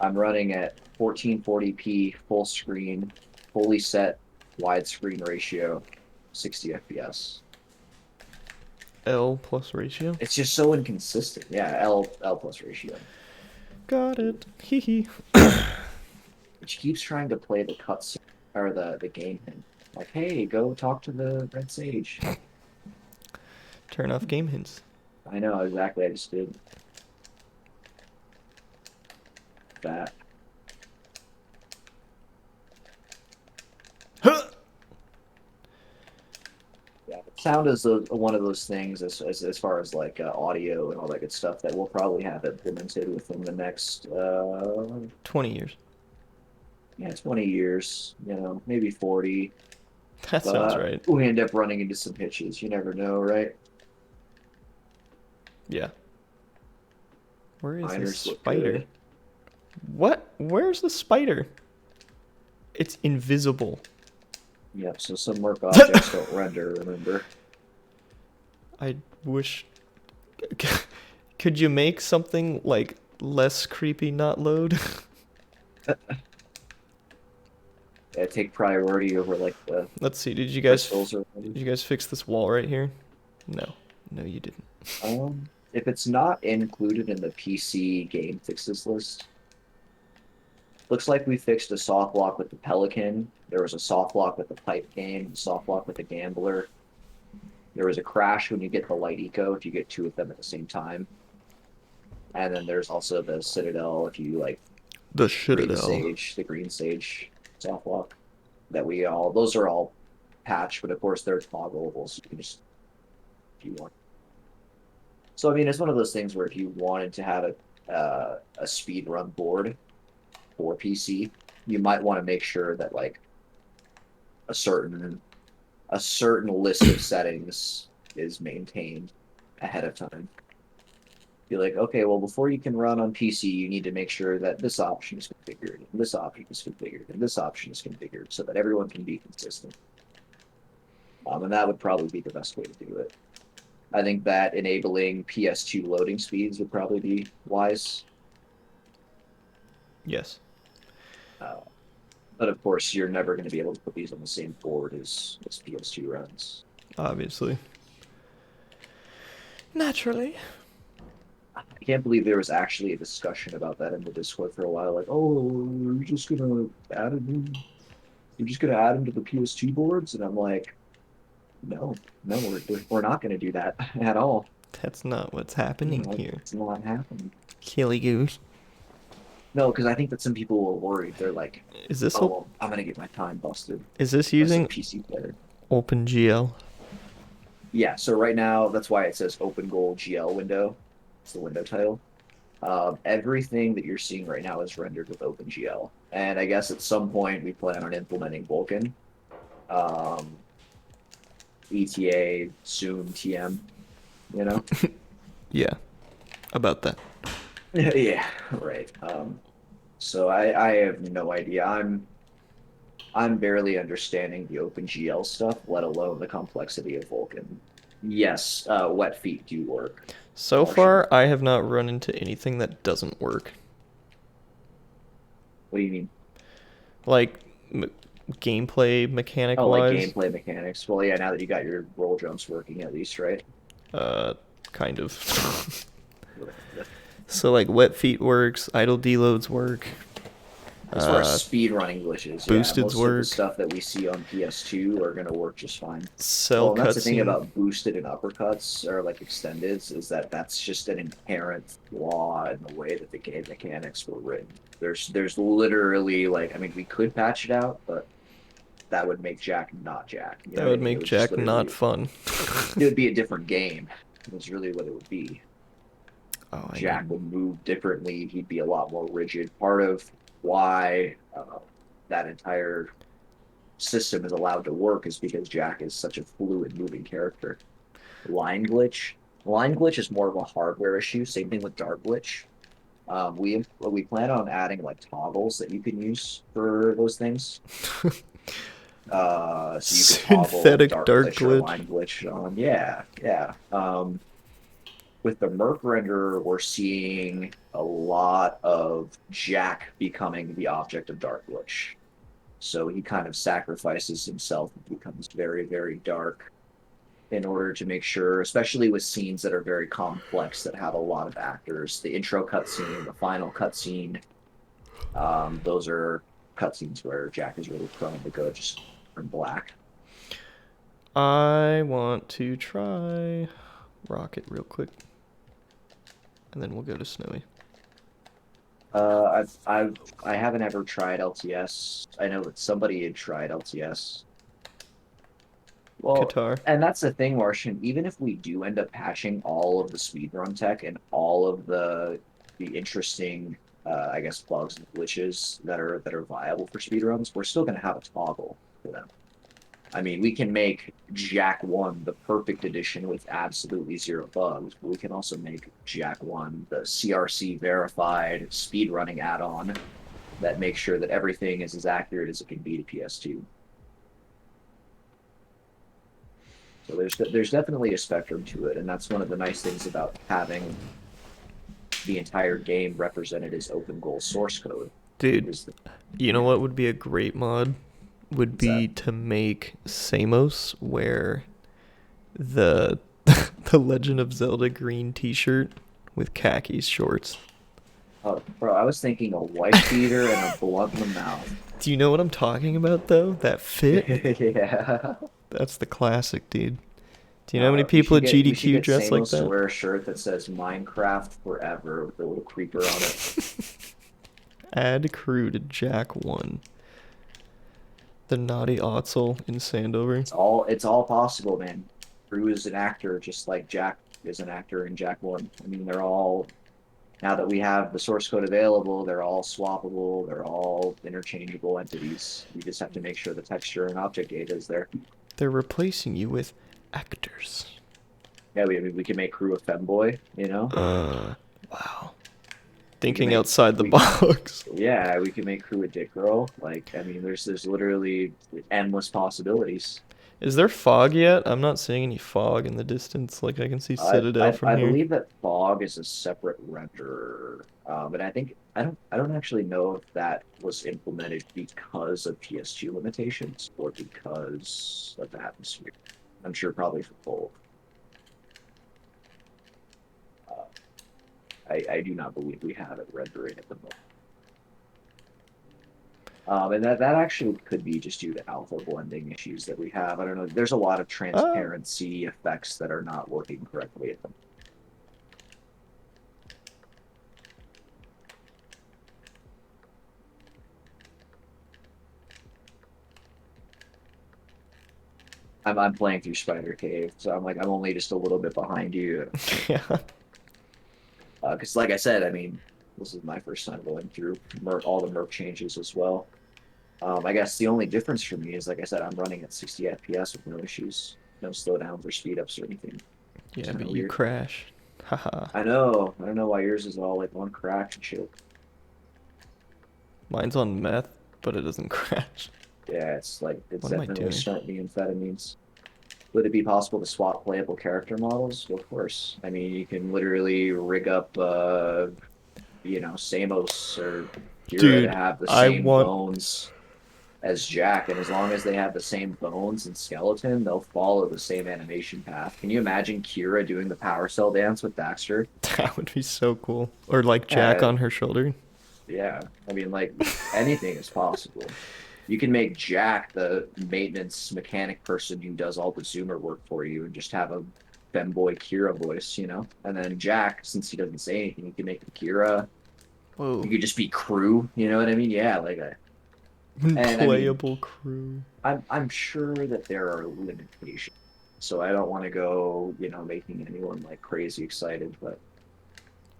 I'm running at 1440p full screen, fully set widescreen ratio, 60 FPS. L plus ratio. It's just so inconsistent. Yeah, L plus ratio. Got it. Hee hee. Which keeps trying to play the cutscene or the game hint. Like, hey, go talk to the Red Sage. Turn off game hints. I know exactly. I just did that. Yeah, sound is one of those things as far as like audio and all that good stuff that we'll probably have implemented within the next 20 years. yeah 20 years, maybe 40. That sounds But right. we end up running into some hitches. You never know, right? Yeah. Where is this Miners look spider? good. What? Where's the spider? It's invisible. Yep, so some work objects don't render, remember? I wish. Could you make something like less creepy not load? Yeah, take priority over like the Let's see. crystals or Did you guys fix this wall right here? No. No, you didn't. if it's not included in the PC game fixes list, looks like we fixed a soft lock with the Pelican. There was a soft lock with the Pipe game, a soft lock with the Gambler. There was a crash when you get the Light Eco if you get two of them at the same time. And then there's also the Citadel if you like The the Green Sage soft lock that those are all patched, but of course they're toggleable, so you can just if you want. So I mean, it's one of those things where if you wanted to have a speed run board for PC, you might want to make sure that like a certain list of settings is maintained ahead of time. Be like, okay, well, before you can run on PC, you need to make sure that this option is configured, and this option is configured, and this option is configured, so that everyone can be consistent. And that would probably be the best way to do it. I think that enabling PS2 loading speeds would probably be wise. Yes. But of course, you're never going to be able to put these on the same board as PS2 runs. Obviously. Naturally. I can't believe there was actually a discussion about that in the Discord for a while. Like, oh, you're just gonna add them. You're just gonna add them to the PS2 boards, and I'm like, no, we're not gonna do that at all. That's not what's happening here. It's not happening. Killy goose. No, because I think that some people were worried. They're like, Is this oh, well, I'm gonna get my time busted. Is this As a using PC player? OpenGL? Yeah. So right now, that's why it says OpenGOAL GL window. It's the window title. Everything that you're seeing right now is rendered with OpenGL, and I guess at some point we plan on implementing Vulkan, ETA, soon TM. You know? Yeah. About that. Yeah, right. So I have no idea. I'm barely understanding the OpenGL stuff, let alone the complexity of Vulkan. Yes, wet feet do work. So far, I have not run into anything that doesn't work. What do you mean? Like, gameplay mechanic Oh, like wise? gameplay mechanics. Well, yeah, now that you got your roll jumps working at least, right? Kind of. So, like, wet feet works, idle deloads work. As far as speed running glitches, boosteds yeah, most work. of the stuff that we see on PS2 are going to work just fine. Cell Well, that's the thing cutscene. about boosted and uppercuts or like extendeds is that that's just an inherent flaw in the way that the game mechanics were written. There's literally like, I mean, we could patch it out, but that would make Jak not Jak. You know That what I would mean? It make would Jak just not literally- fun. It would be a different game. That's really what it would be. Oh, Jak would move differently. He'd be a lot more rigid. Part of why that entire system is allowed to work is because Jak is such a fluid moving character. Line glitch. Line glitch is more of a hardware issue. Same thing with dark glitch. We plan on adding like toggles that you can use for those things. So you can toggle Synthetic dark dark glitch or glitch. line glitch on. Yeah, yeah. with the Merc renderer, we're seeing a lot of Jack becoming the object of Dark Wish. So he kind of sacrifices himself and becomes very, very dark in order to make sure, especially with scenes that are very complex that have a lot of actors. The intro cutscene, the final cutscene, those are cutscenes where Jack is really prone to go just in black. I want to try Rocket real quick, and then we'll go to Snowy. I haven't ever tried LTS. I know that somebody had tried LTS. Well, Qatar. and that's the thing, Martian. Even if we do end up patching all of the speedrun tech and all of the interesting, I guess, bugs and glitches that are viable for speedruns, we're still going to have a toggle for them. I mean, we can make Jack 1 the perfect edition with absolutely zero bugs, but we can also make Jack 1 the CRC verified speedrunning add-on that makes sure that everything is as accurate as it can be to PS2. So there's definitely a spectrum to it, and that's one of the nice things about having the entire game represented as OpenGOAL source code. Dude, Is the, you know yeah, what would be a great mod? Would what's that? be to make Samos wear the the Legend of Zelda green T-shirt with khakis shorts. Oh, bro, I was thinking a wife beater and a blunt in the mouth. Do you know what I'm talking about though? That fit? Yeah. That's the classic, dude. Do you know how many We people should at get GDQ dress like Samos to that? wear a shirt that says Minecraft Forever with a little creeper on it. Add crew to Jack 1. The naughty Otzel in Sandover. It's all possible, man. Drew is an actor just like Jack is an actor in Jack 1. I mean, they're all now that we have the source code available, they're all swappable, they're all interchangeable entities. We just have to make sure the texture and object data is there. They're replacing you with actors. Yeah, we can make crew a femboy, you know? Wow. We can Thinking make outside the we box. Yeah, we can make crew a dick girl. Like, I mean, there's literally endless possibilities. Is there fog yet? I'm not seeing any fog in the distance. Like I can see I, Citadel I from I here. believe that fog is a separate renderer, but I think I don't actually know if that was implemented because of PS2 limitations or because of the atmosphere. I'm sure probably for both. Uh, I do not believe we have it rendering at the moment. And that actually could be just due to alpha blending issues that we have. I don't know. There's a lot of Ah. transparency effects that are not working correctly at the moment. I'm playing through Spider Cave, so I'm only just a little bit behind you. Yeah. Because like I said, I mean, this is my first time going through all the Merc changes as well. I guess the only difference for me is, like I said, I'm running at 60 FPS with no issues, no slowdowns or speed ups or anything. It's Yeah, kind but of you weird. crash. Haha. I know. I don't know why yours is all like one crack and shit. Mine's on meth, but it doesn't crash. Yeah, it's like it's What am I definitely doing? starting the amphetamines. Would it be possible to swap playable character models? Well, of course. I mean, you can literally rig up, Samos or Kira to Dude, have the I same want. bones as Jack, and as long as they have the same bones and skeleton, they'll follow the same animation path. Can you imagine Kira doing the power cell dance with Daxter? That would be so cool. Or like Jack Yeah, on her shoulder. yeah. I mean, like anything is possible. You can make Jack the maintenance mechanic person who does all the zoomer work for you and just have a femboy Kira voice, you know? And then Jack, since he doesn't say anything, you can make him Kira. You Whoa. could just be crew, you know what I mean? Yeah, and I mean, Playable crew. I'm sure that there are limitations. So I don't want to go, making anyone like crazy excited, but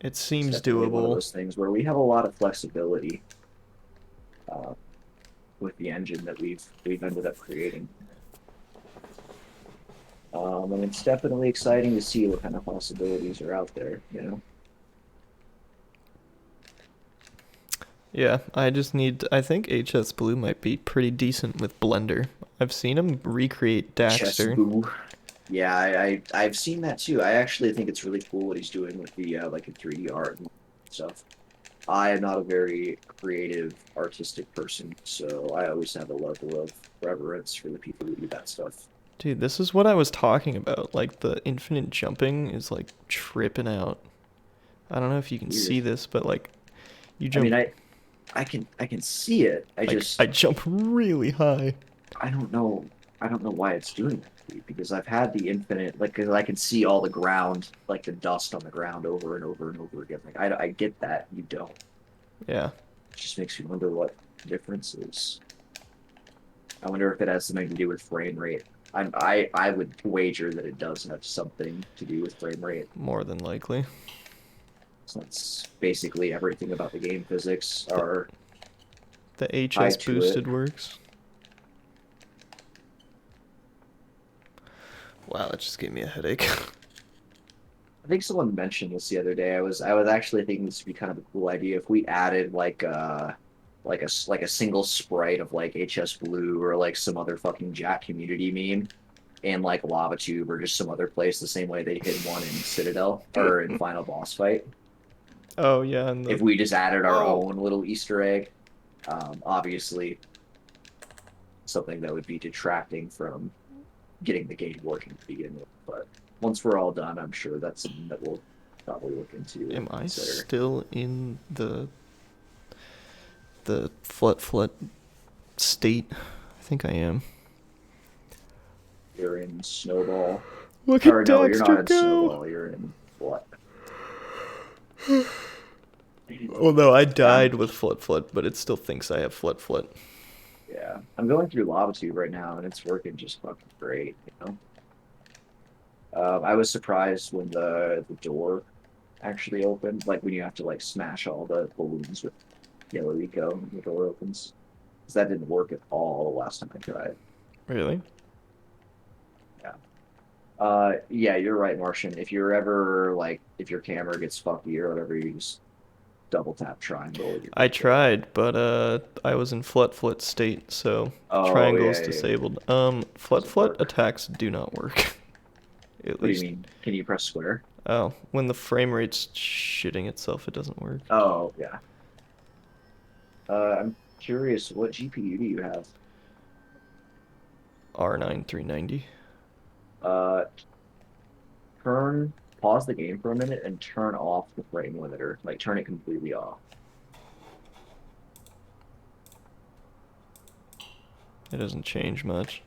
It it's seems definitely one of doable. those things where we have a lot of flexibility uh, with the engine that we've ended up creating. And it's definitely exciting to see what kind of possibilities are out there. Yeah, I just need. I think HS Blue might be pretty decent with Blender. I've seen him recreate Chess Daxter. boo. Yeah, I've seen that too. I actually think it's really cool what he's doing with the like the 3D art and stuff. I am not a very creative, artistic person, so I always have a level of reverence for the people who do that stuff. Dude, this is what I was talking about. Like, the infinite jumping is, like, tripping out. I don't know if you can Weird. see this, but, like, you I mean, jump, I can see it. like, I jump really high. I don't know I don't know why it's doing that to me, because I've had the infinite, like 'cause I can see all the ground, like the dust on the ground over and over and over again. Like I get that you don't. Yeah. It just makes me wonder what the difference is. I wonder if it has something to do with frame rate. I would wager that it does have something to do with frame rate. More than likely. Since basically everything about the game physics The, are the HS tied to it. boosted works. Wow, that just gave me a headache. I think someone mentioned this the other day. I was actually thinking this would be kind of a cool idea if we added like a single sprite of like HS Blue or like some other fucking Jack community meme and like LavaTube or just some other place the same way they hid one in Citadel or in Final Boss Fight. Oh, yeah, and If the. we just added our Whoa! own little Easter egg, obviously something that would be detracting from getting the game working to begin with. But once we're all done, I'm sure that's something that we'll probably look into Am and I consider. still in the flut state? I think I am. You're in Snowball. Look Or at no, you're not Daxter in go! Snowball. You're in what? Well, no, I Yeah, died with flut, but it still thinks I have flut. yeah. I'm going through LavaTube right now, and it's working just fucking great. You know, I was surprised when the door actually opened, like when you have to like smash all the balloons with Yellow Eco and the door opens. Because that didn't work at all the last time I tried. Really? Yeah. Yeah, you're right, Martian. If you're ever like, if your camera gets fucky or whatever, you just double tap triangle. You're I good to go. tried, but I was in flut state, so Oh triangle's yeah, yeah, yeah. disabled. Doesn't Flut work. attacks do not work. At What do you least, mean? Can you press square? oh, when the frame rate's shitting itself, it doesn't work. Oh yeah. I'm curious, what GPU do you have? R9 390. Uh, pause the game for a minute and turn off the frame limiter. Like turn it completely off. It doesn't change much.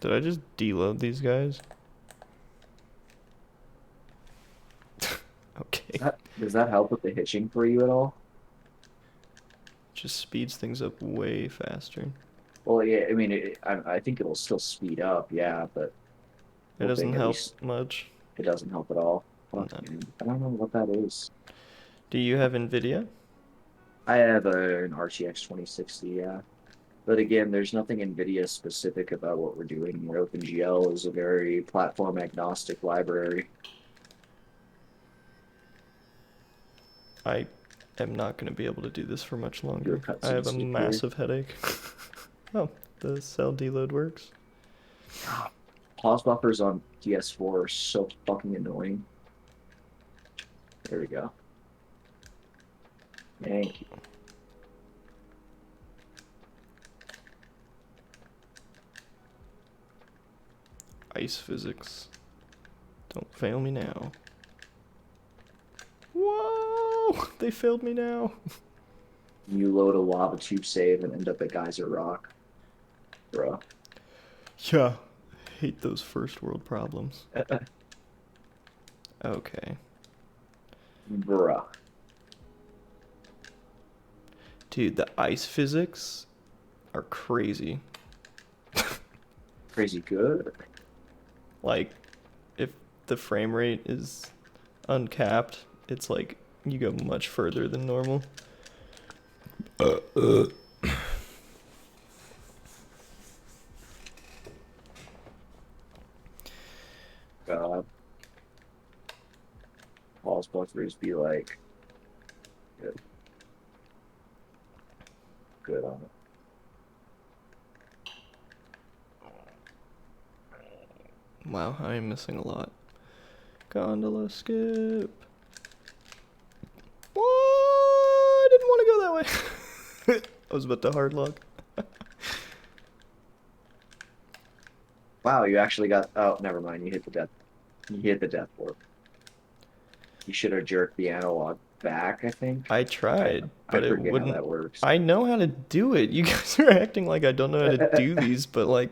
Did I just deload these guys? Okay. Does that help with the hitching for you at all? Just speeds things up way faster. Well, yeah. I mean, I think it'll still speed up. Yeah, but It doesn't hoping at help least much. it doesn't help at all. Fuck, No. man. I don't know what that is. Do you have NVIDIA? I have an RTX 2060. Yeah. But again, there's nothing NVIDIA specific about what we're doing here. OpenGL is a very platform agnostic library. I am not going to be able to do this for much Your longer. I cutscene have a skip here. massive headache. Oh, the cell deload works. God, pause buffers on PS4 are so fucking annoying. There we go. Thank you. Ice physics. Don't fail me now. Whoa! They failed me now. You load a lava tube save and end up at Geyser Rock, bro. Yeah. Hate those first world problems. Okay. Bruh. Dude, the ice physics are crazy. Crazy good. Like, if the frame rate is uncapped, it's like you go much further than normal. God. Pause buffers be like, good. good on it. Wow, I am missing a lot. Gondola skip. What? I didn't want to go that way. I was about to hard log. Wow, you actually got. Oh, never mind. You hit the death. You hit the death warp. You should have jerked the analog back, I think. I I tried, I but it forget how wouldn't. that works. I know how to do it. You guys are acting like I don't know how to do these, but like,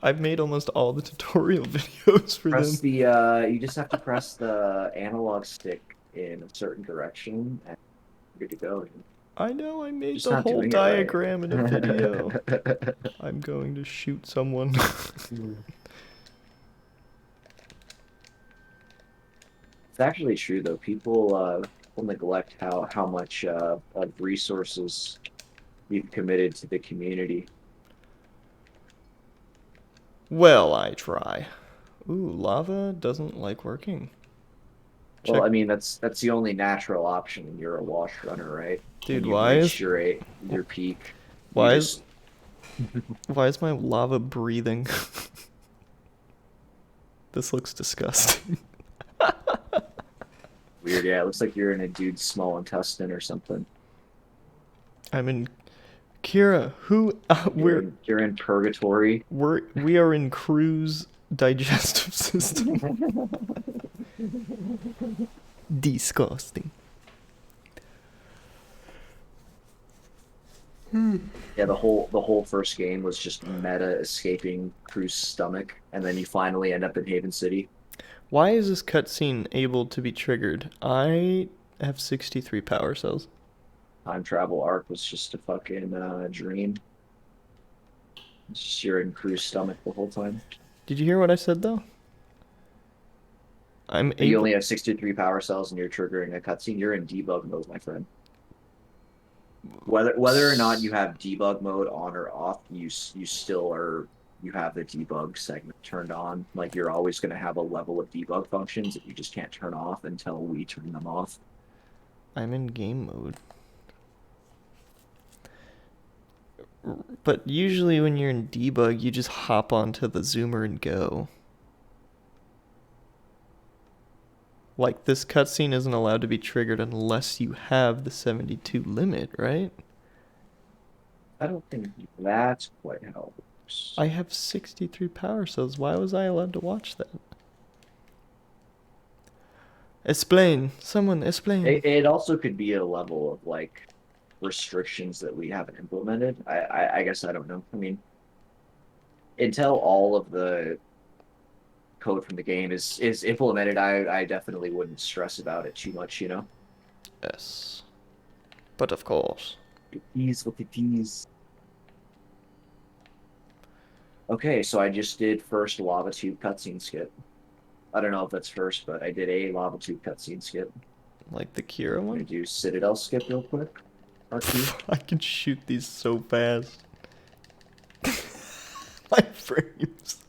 I've made almost all the tutorial videos for Press them. the you just have to press the analog stick in a certain direction and you're good to go. I know I made Just the not whole doing it right. diagram in a video. I'm going to shoot someone. It's actually true though. People will neglect how much of resources you've committed to the community. Well, I try. Ooh, lava doesn't like working. Well, Check. I mean that's the only natural option when you're a wash runner, right? When Dude, you've reached your peak, you why is just why is my lava breathing? This looks disgusting. weird. Yeah, it looks like you're in a dude's small intestine or something. I'm in Kira, who You're in purgatory. we are in Crew's digestive system. Disgusting. Yeah, the whole first game was just meta escaping Crew's stomach, and then you finally end up in Haven City. Why is this cutscene able to be triggered? I have 63 power cells. Time travel arc was just a fucking dream. It's just you're in Crew's stomach the whole time. Did you hear what I said though? I'm But you only able. have 63 power cells and you're triggering a cutscene. You're in debug mode, my friend. Whether or not you have debug mode on or off, you still are you have the debug segment turned on. Like you're always going to have a level of debug functions that you just can't turn off until we turn them off. I'm in game mode. But usually when you're in debug, you just hop onto the zoomer and go. Like, this cutscene isn't allowed to be triggered unless you have the 72 limit, right? I don't think that's quite how it works. I have 63 power cells. Why was I allowed to watch that? Explain. Someone explain. It also could be a level of like restrictions that we haven't implemented. I guess I don't know. I mean, until all of the code from the game is implemented, I definitely wouldn't stress about it too much, you know? Yes. But of course. Ease with the D's. Okay, so I just did first lava tube cutscene skip. I don't know if that's first, but I did a lava tube cutscene skip. Like the Kira I'm gonna one? do Citadel skip real quick. R2. I can shoot these so fast. My frames.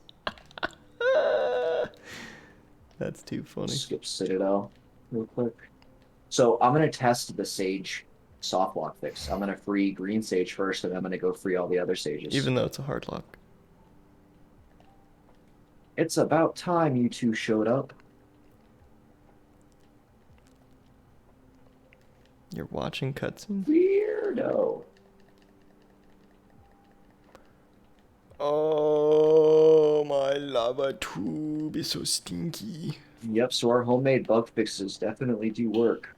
That's too funny. Skip Citadel real quick. So I'm gonna test the Sage soft lock fix. I'm gonna free Green Sage first, and I'm gonna go free all the other Sages. Even though it's a hard lock. It's about time you two showed up. You're watching cutscenes? Weirdo. Oh, my lava tube is so stinky. Yep, so our homemade bug fixes definitely do work.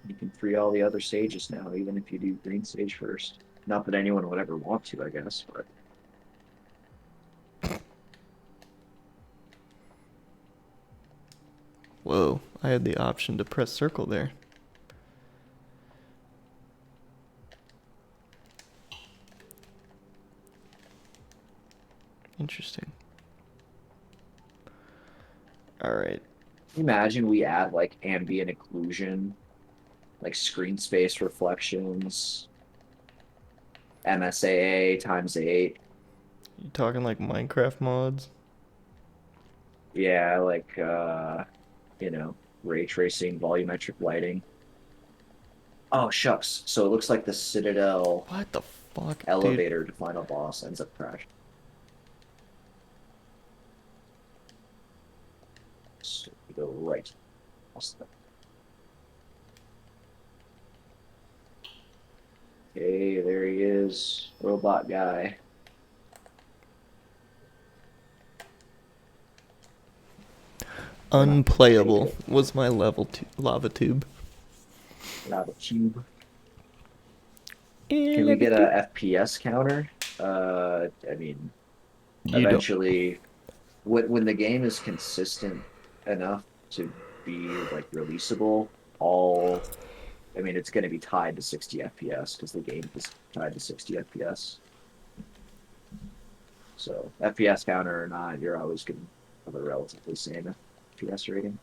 You can free all the other Sages now, even if you do Green Sage first. Not that anyone would ever want to, I guess, but Whoa, I had the option to press circle there. Interesting. Alright. imagine we add like ambient occlusion, like screen space reflections, MSAA times 8. You talking like Minecraft mods? Yeah, like ray tracing, volumetric lighting. Oh shucks. So it looks like the Citadel What the fuck, dude? elevator to final boss ends up crashing. So we go right. Okay, there he is, robot guy. We're not gonna take Unplayable it. was my lava tube. We're not a cube. Can we Lava get tube. a FPS counter? I mean, You don't. eventually, when the game is consistent enough to be like releasable, all I mean, it's going to be tied to 60 FPS because the game is tied to 60 FPS. So FPS counter or not, you're always going to have a relatively same FPS rating.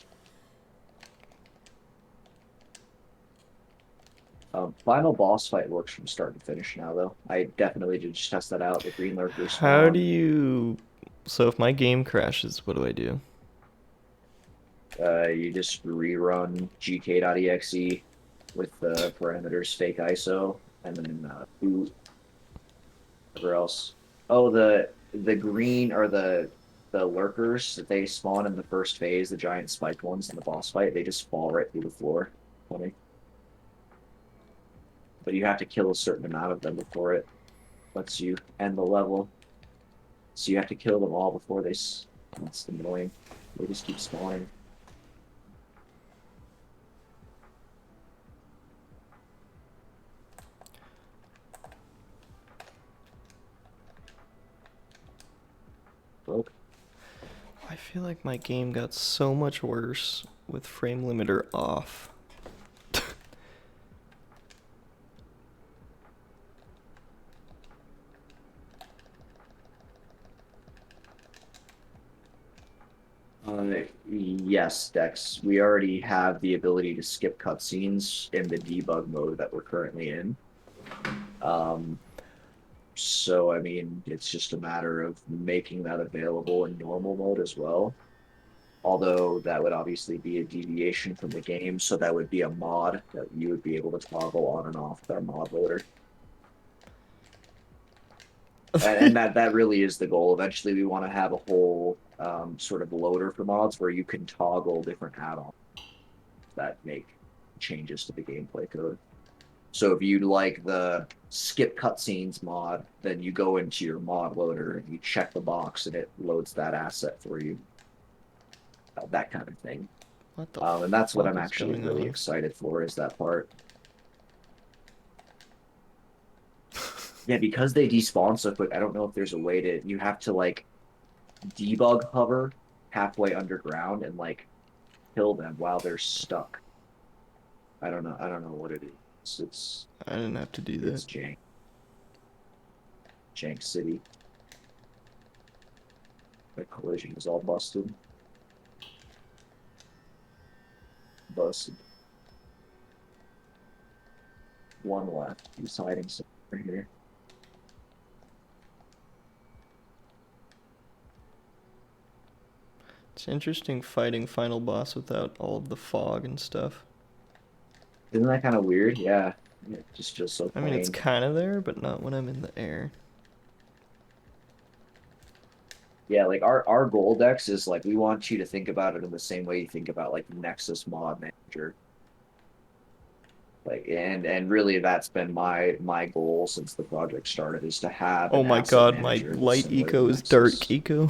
Final boss fight works from start to finish now, though. I definitely did just test that out. The green lurkers How do spawn. you? So if my game crashes, what do I do? You just rerun gk.exe with the parameters fake ISO and then boot whatever else. Oh, the green or the lurkers that they spawn in the first phase, the giant spiked ones in the boss fight, they just fall right through the floor. Funny. But you have to kill a certain amount of them before it lets you end the level. So you have to kill them all before that's annoying. They just keep spawning. Broke. I feel like my game got so much worse with frame limiter off. Yes, Dex. We already have the ability to skip cutscenes in the debug mode that we're currently in. Um, so, I mean, it's just a matter of making that available in normal mode as well. Although that would obviously be a deviation from the game, so that would be a mod that you would be able to toggle on and off with our mod loader. And that really is the goal. Eventually, we want to have a whole sort of loader for mods where you can toggle different add-ons that make changes to the gameplay code. So if you like the skip cutscenes mod, then you go into your mod loader and you check the box and it loads that asset for you. That kind of thing. What the And that's what fuck I'm is actually going really on? excited for is that part. Yeah, because they despawn so quick, I don't know if there's a way to, you have to like debug hover halfway underground and like kill them while they're stuck. I don't know. I don't know what it is. I didn't have to do that. It's jank. Jank City. The collision is all busted. Busted. One left. He's hiding somewhere here. It's interesting fighting final boss without all of the fog and stuff. Isn't that kind of weird? Yeah. It just feels so I mean, it's plain. kind of there, but not when I'm in the air. Yeah, like our goal decks is like we want you to think about it in the same way you think about like Nexus Mod Manager. Like and really that's been my goal since the project started is to have Oh an my asset god, my manager that's light similar to eco is dark Nexus. eco.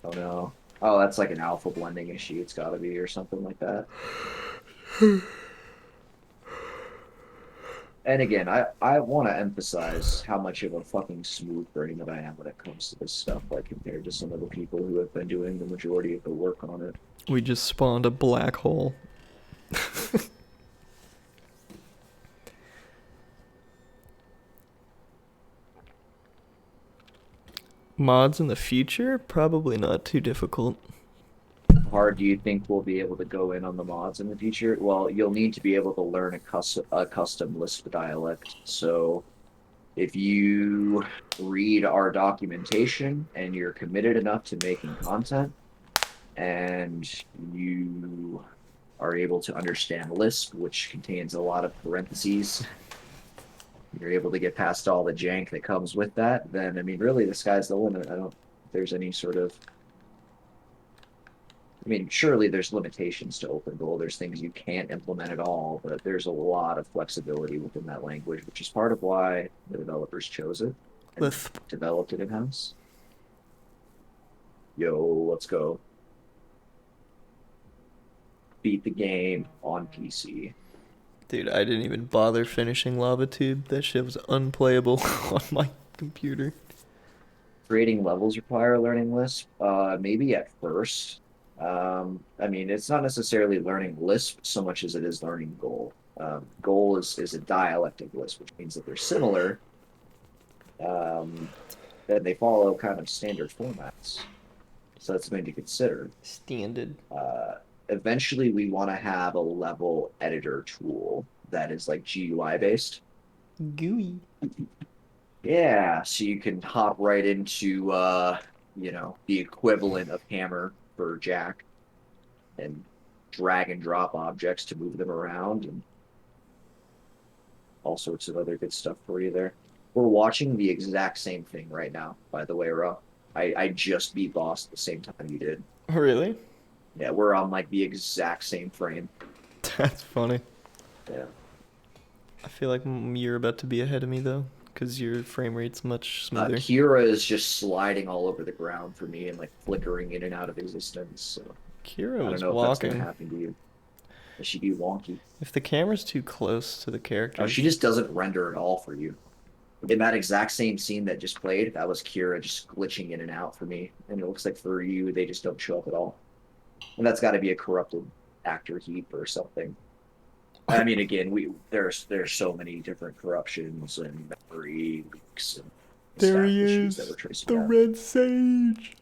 Oh no. Oh, that's like an alpha blending issue. It's got to be or something like that. And again, I want to emphasize how much of a fucking smooth brain that I am when it comes to this stuff, like compared to some of the people who have been doing the majority of the work on it. We just spawned a black hole. Mods in the future? Probably not too difficult. How hard do you think we'll be able to go in on the mods in the future? Well, you'll need to be able to learn a custom Lisp dialect. So if you read our documentation and you're committed enough to making content and you are able to understand Lisp, which contains a lot of parentheses, you're able to get past all the jank that comes with that, then I mean, really, the sky's the limit. I don't think there's any sort of, I mean, surely there's limitations to OpenGOAL. There's things you can't implement at all, but there's a lot of flexibility within that language, which is part of why the developers chose it and Lisp. developed it in-house. Yo, let's go. Beat the game on PC. Dude, I didn't even bother finishing Lava Tube. That shit was unplayable on my computer. Creating levels require learning Lisp. Maybe at first. I mean, it's not necessarily learning Lisp so much as it is learning Goal. Goal is a dialect of Lisp, which means that they're similar, um, and they follow kind of standard formats. So that's something to consider. Standard. Uh, Eventually, we want to have a level editor tool that is like GUI based. Gooey. Yeah, so you can hop right into the equivalent of Hammer for Jack and drag and drop objects to move them around and all sorts of other good stuff for you there. We're watching the exact same thing right now, by the way, Ro. I just beat boss at the same time you did. Really? Yeah, we're on like the exact same frame. That's funny. Yeah. I feel like you're about to be ahead of me though, because your frame rate's much smoother. Kira is just sliding all over the ground for me and like flickering in and out of existence. So Kira I don't was know if that's gonna walking. happen to you. Does she be wonky? If the camera's too close to the Oh, character, she just doesn't render at all for you. In that exact same scene that just played, that was Kira just glitching in and out for me. And it looks like for you, they just don't show up at all. And that's got to be a corrupted actor heap or something. I mean, again, there's so many different corruptions and memory leaks and there staff he issues that is, we're tracing the out. red sage.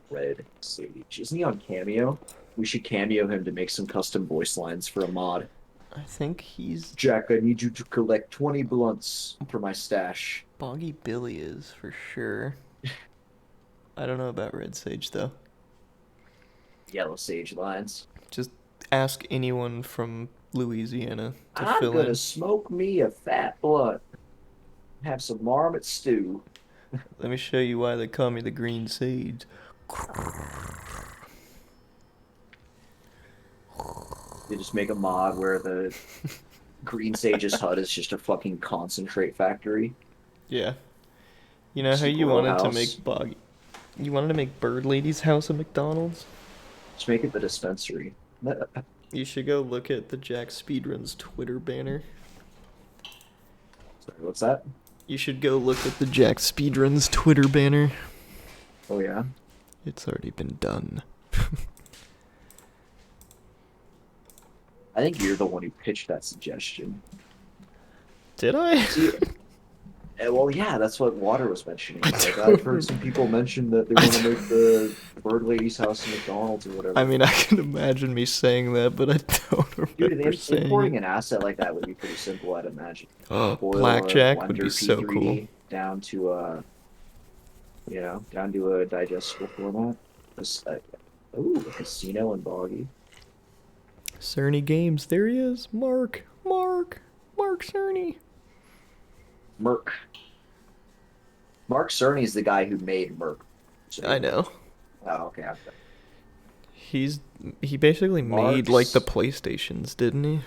Red Sage. Isn't he on Cameo? We should cameo him to make some custom voice lines for a mod. I think he's Jack, I need you to collect 20 blunts for my stash. Boggy Billy is for sure. I don't know about Red Sage though. Yellow Sage lines. Just ask anyone from Louisiana to I'm fill gonna in. smoke me a fat blunt. Have some marmot stew. Let me show you why they call me the Green Sage. They just make a mod where the Green Sage's hut is just a fucking concentrate factory. Yeah. You know Just how a you grow wanted to house. make Boggy. You wanted to make Bird Lady's house a McDonald's? Just make it the dispensary. You should go look at the Jack Speedruns Twitter banner. Sorry, what's that? You should go look at the Jack Speedruns Twitter banner. Oh yeah. It's already been done. I think you're the one who pitched that suggestion. Did I? See, well, yeah, that's what Water was mentioning. I Like, don't I've heard some people mention that they want to make the Bird Lady's house in McDonald's or whatever. I mean, I can imagine me saying that, but I don't Dude, remember saying importing it. an asset like that would be pretty simple, I'd imagine. Oh, Boil a Blackjack would Blender be so P3 cool. down to down to a digestible format. Just, ooh, a casino and boggy. Cerny Games, there he is. Mark Cerny. Merc. Mark Cerny is the guy who made Merc. So, I know. oh, okay. He basically made like the PlayStations, didn't he?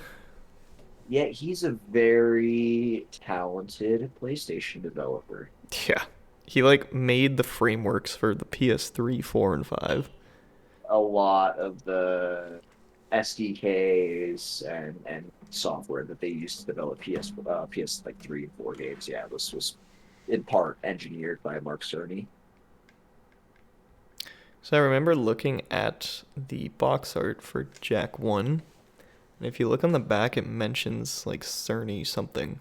Yeah, he's a very talented PlayStation developer. Yeah. He like made the frameworks for the PS3, 4, and 5. A lot of the SDKs and software that they used to develop PS like 3 and 4 games, yeah, this was in part engineered by Mark Cerny. So I remember looking at the box art for Jack 1, and if you look on the back, it mentions like Cerny something.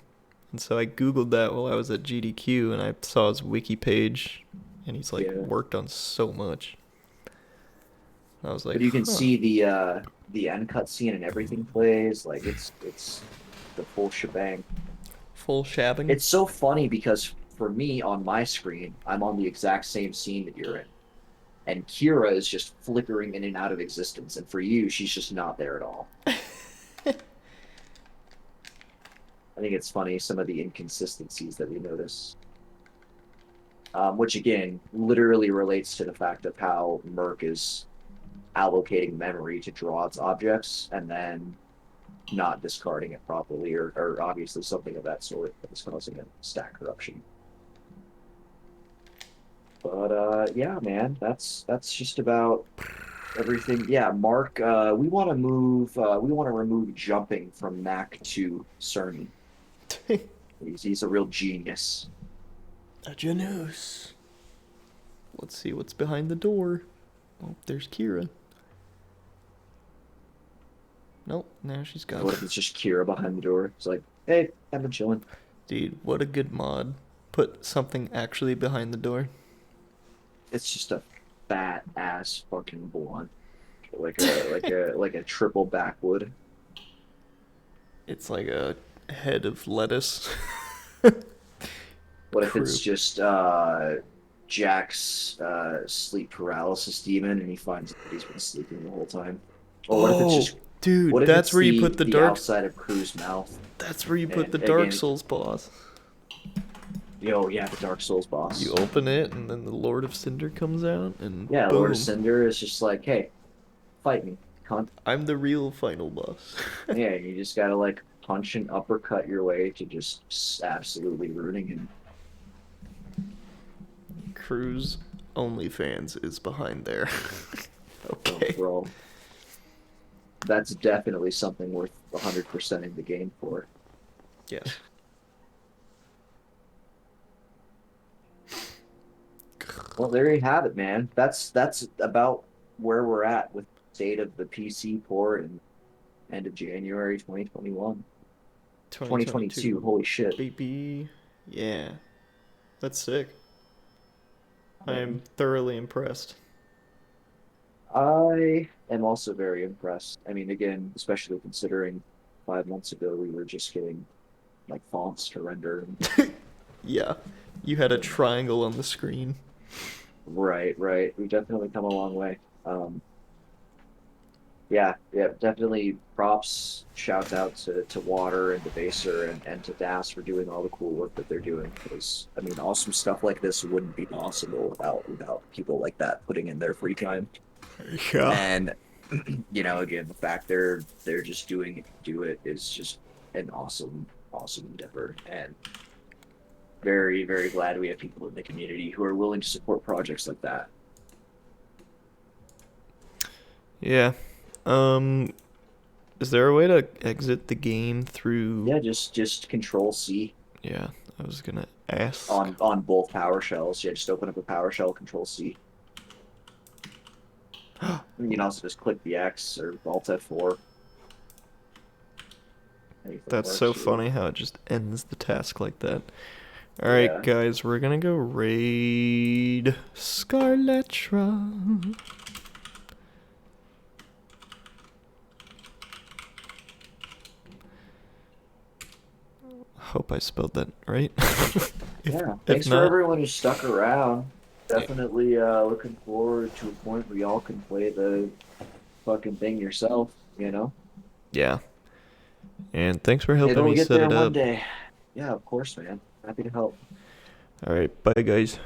And so I googled that while I was at GDQ, and I saw his wiki page, and he's like worked on so much. And I was like, but you can see the end cutscene and everything plays like it's the full shebang. Full shabbing. It's so funny because for me on my screen, I'm on the exact same scene that you're in. and Kira is just flickering in and out of existence. And for you, she's just not there at all. I think it's funny some of the inconsistencies that we notice, which again literally relates to the fact of how Merc is allocating memory to draw its objects and then not discarding it properly, or obviously something of that sort that is causing a stack corruption. But yeah, man, that's just about everything. Yeah, Mark, we want to remove jumping from Mac to Cerny. He's a real genius. A Janus. Let's see what's behind the door. Oh, there's Kira. Nope, now she's gone. What if it's just Kira behind the door? It's like, hey, I've been chilling. Dude, what a good mod. Put something actually behind the door. It's just a fat ass fucking blonde, like a triple backwood. It's like a head of lettuce. What if Crew. it's just Jack's sleep paralysis demon, and he finds that he's been sleeping the whole time? Or what if it's Oh, just dude, what if that's it's where you put the the dark. outside of Crew's mouth? That's where you put the And Dark again, Souls boss. yo, yeah, the Dark Souls You boss. open it, and then the Lord of Cinder comes out, and Yeah, Lord of boom, Cinder is just like, hey, fight me, cunt. I'm the real final boss. Yeah, you just gotta like punch and uppercut your way to just absolutely ruining him. Cruz OnlyFans is behind there. Oh, Okay. bro, that's definitely something worth 100% in the game for. Yes. Well, there you have it, man. That's about where we're at with the state of the PC port and end of January 2021. 2022. 2022, Holy shit. baby. Yeah, that's sick. Yeah. I'm thoroughly impressed. I am also very impressed. I mean, again, especially considering 5 months ago we were just getting like fonts to render. Yeah, you had a triangle on the screen. Right, right. We've definitely come a long way. Um, yeah, yeah, definitely props, shouts out to Water and to Baser and to Das for doing all the cool work that they're doing. Because I mean, awesome stuff like this wouldn't be possible without people like that putting in their free time. Yeah. And again, the fact they're just doing it to do it is just an awesome endeavor. And very, very glad we have people in the community who are willing to support projects like that. Yeah. Um, is there a way to exit the game through? Yeah, just control C Yeah, I was gonna ask. on both PowerShells. Yeah, just open up a PowerShell, control C. You can also just click the X or Alt F4. Anything That's so works, really. funny how it just ends the task like that. Alright, Yeah. guys, we're gonna go raid Scarletra. Hope I spelled that right. if, Yeah. if Thanks for not, everyone who stuck around. yeah. Definitely looking forward to a point where y'all can play the fucking thing yourself. Yeah. And thanks for Maybe helping we'll me get set there it one up. day. Yeah, of course, man. Happy to help. Alright, bye, guys.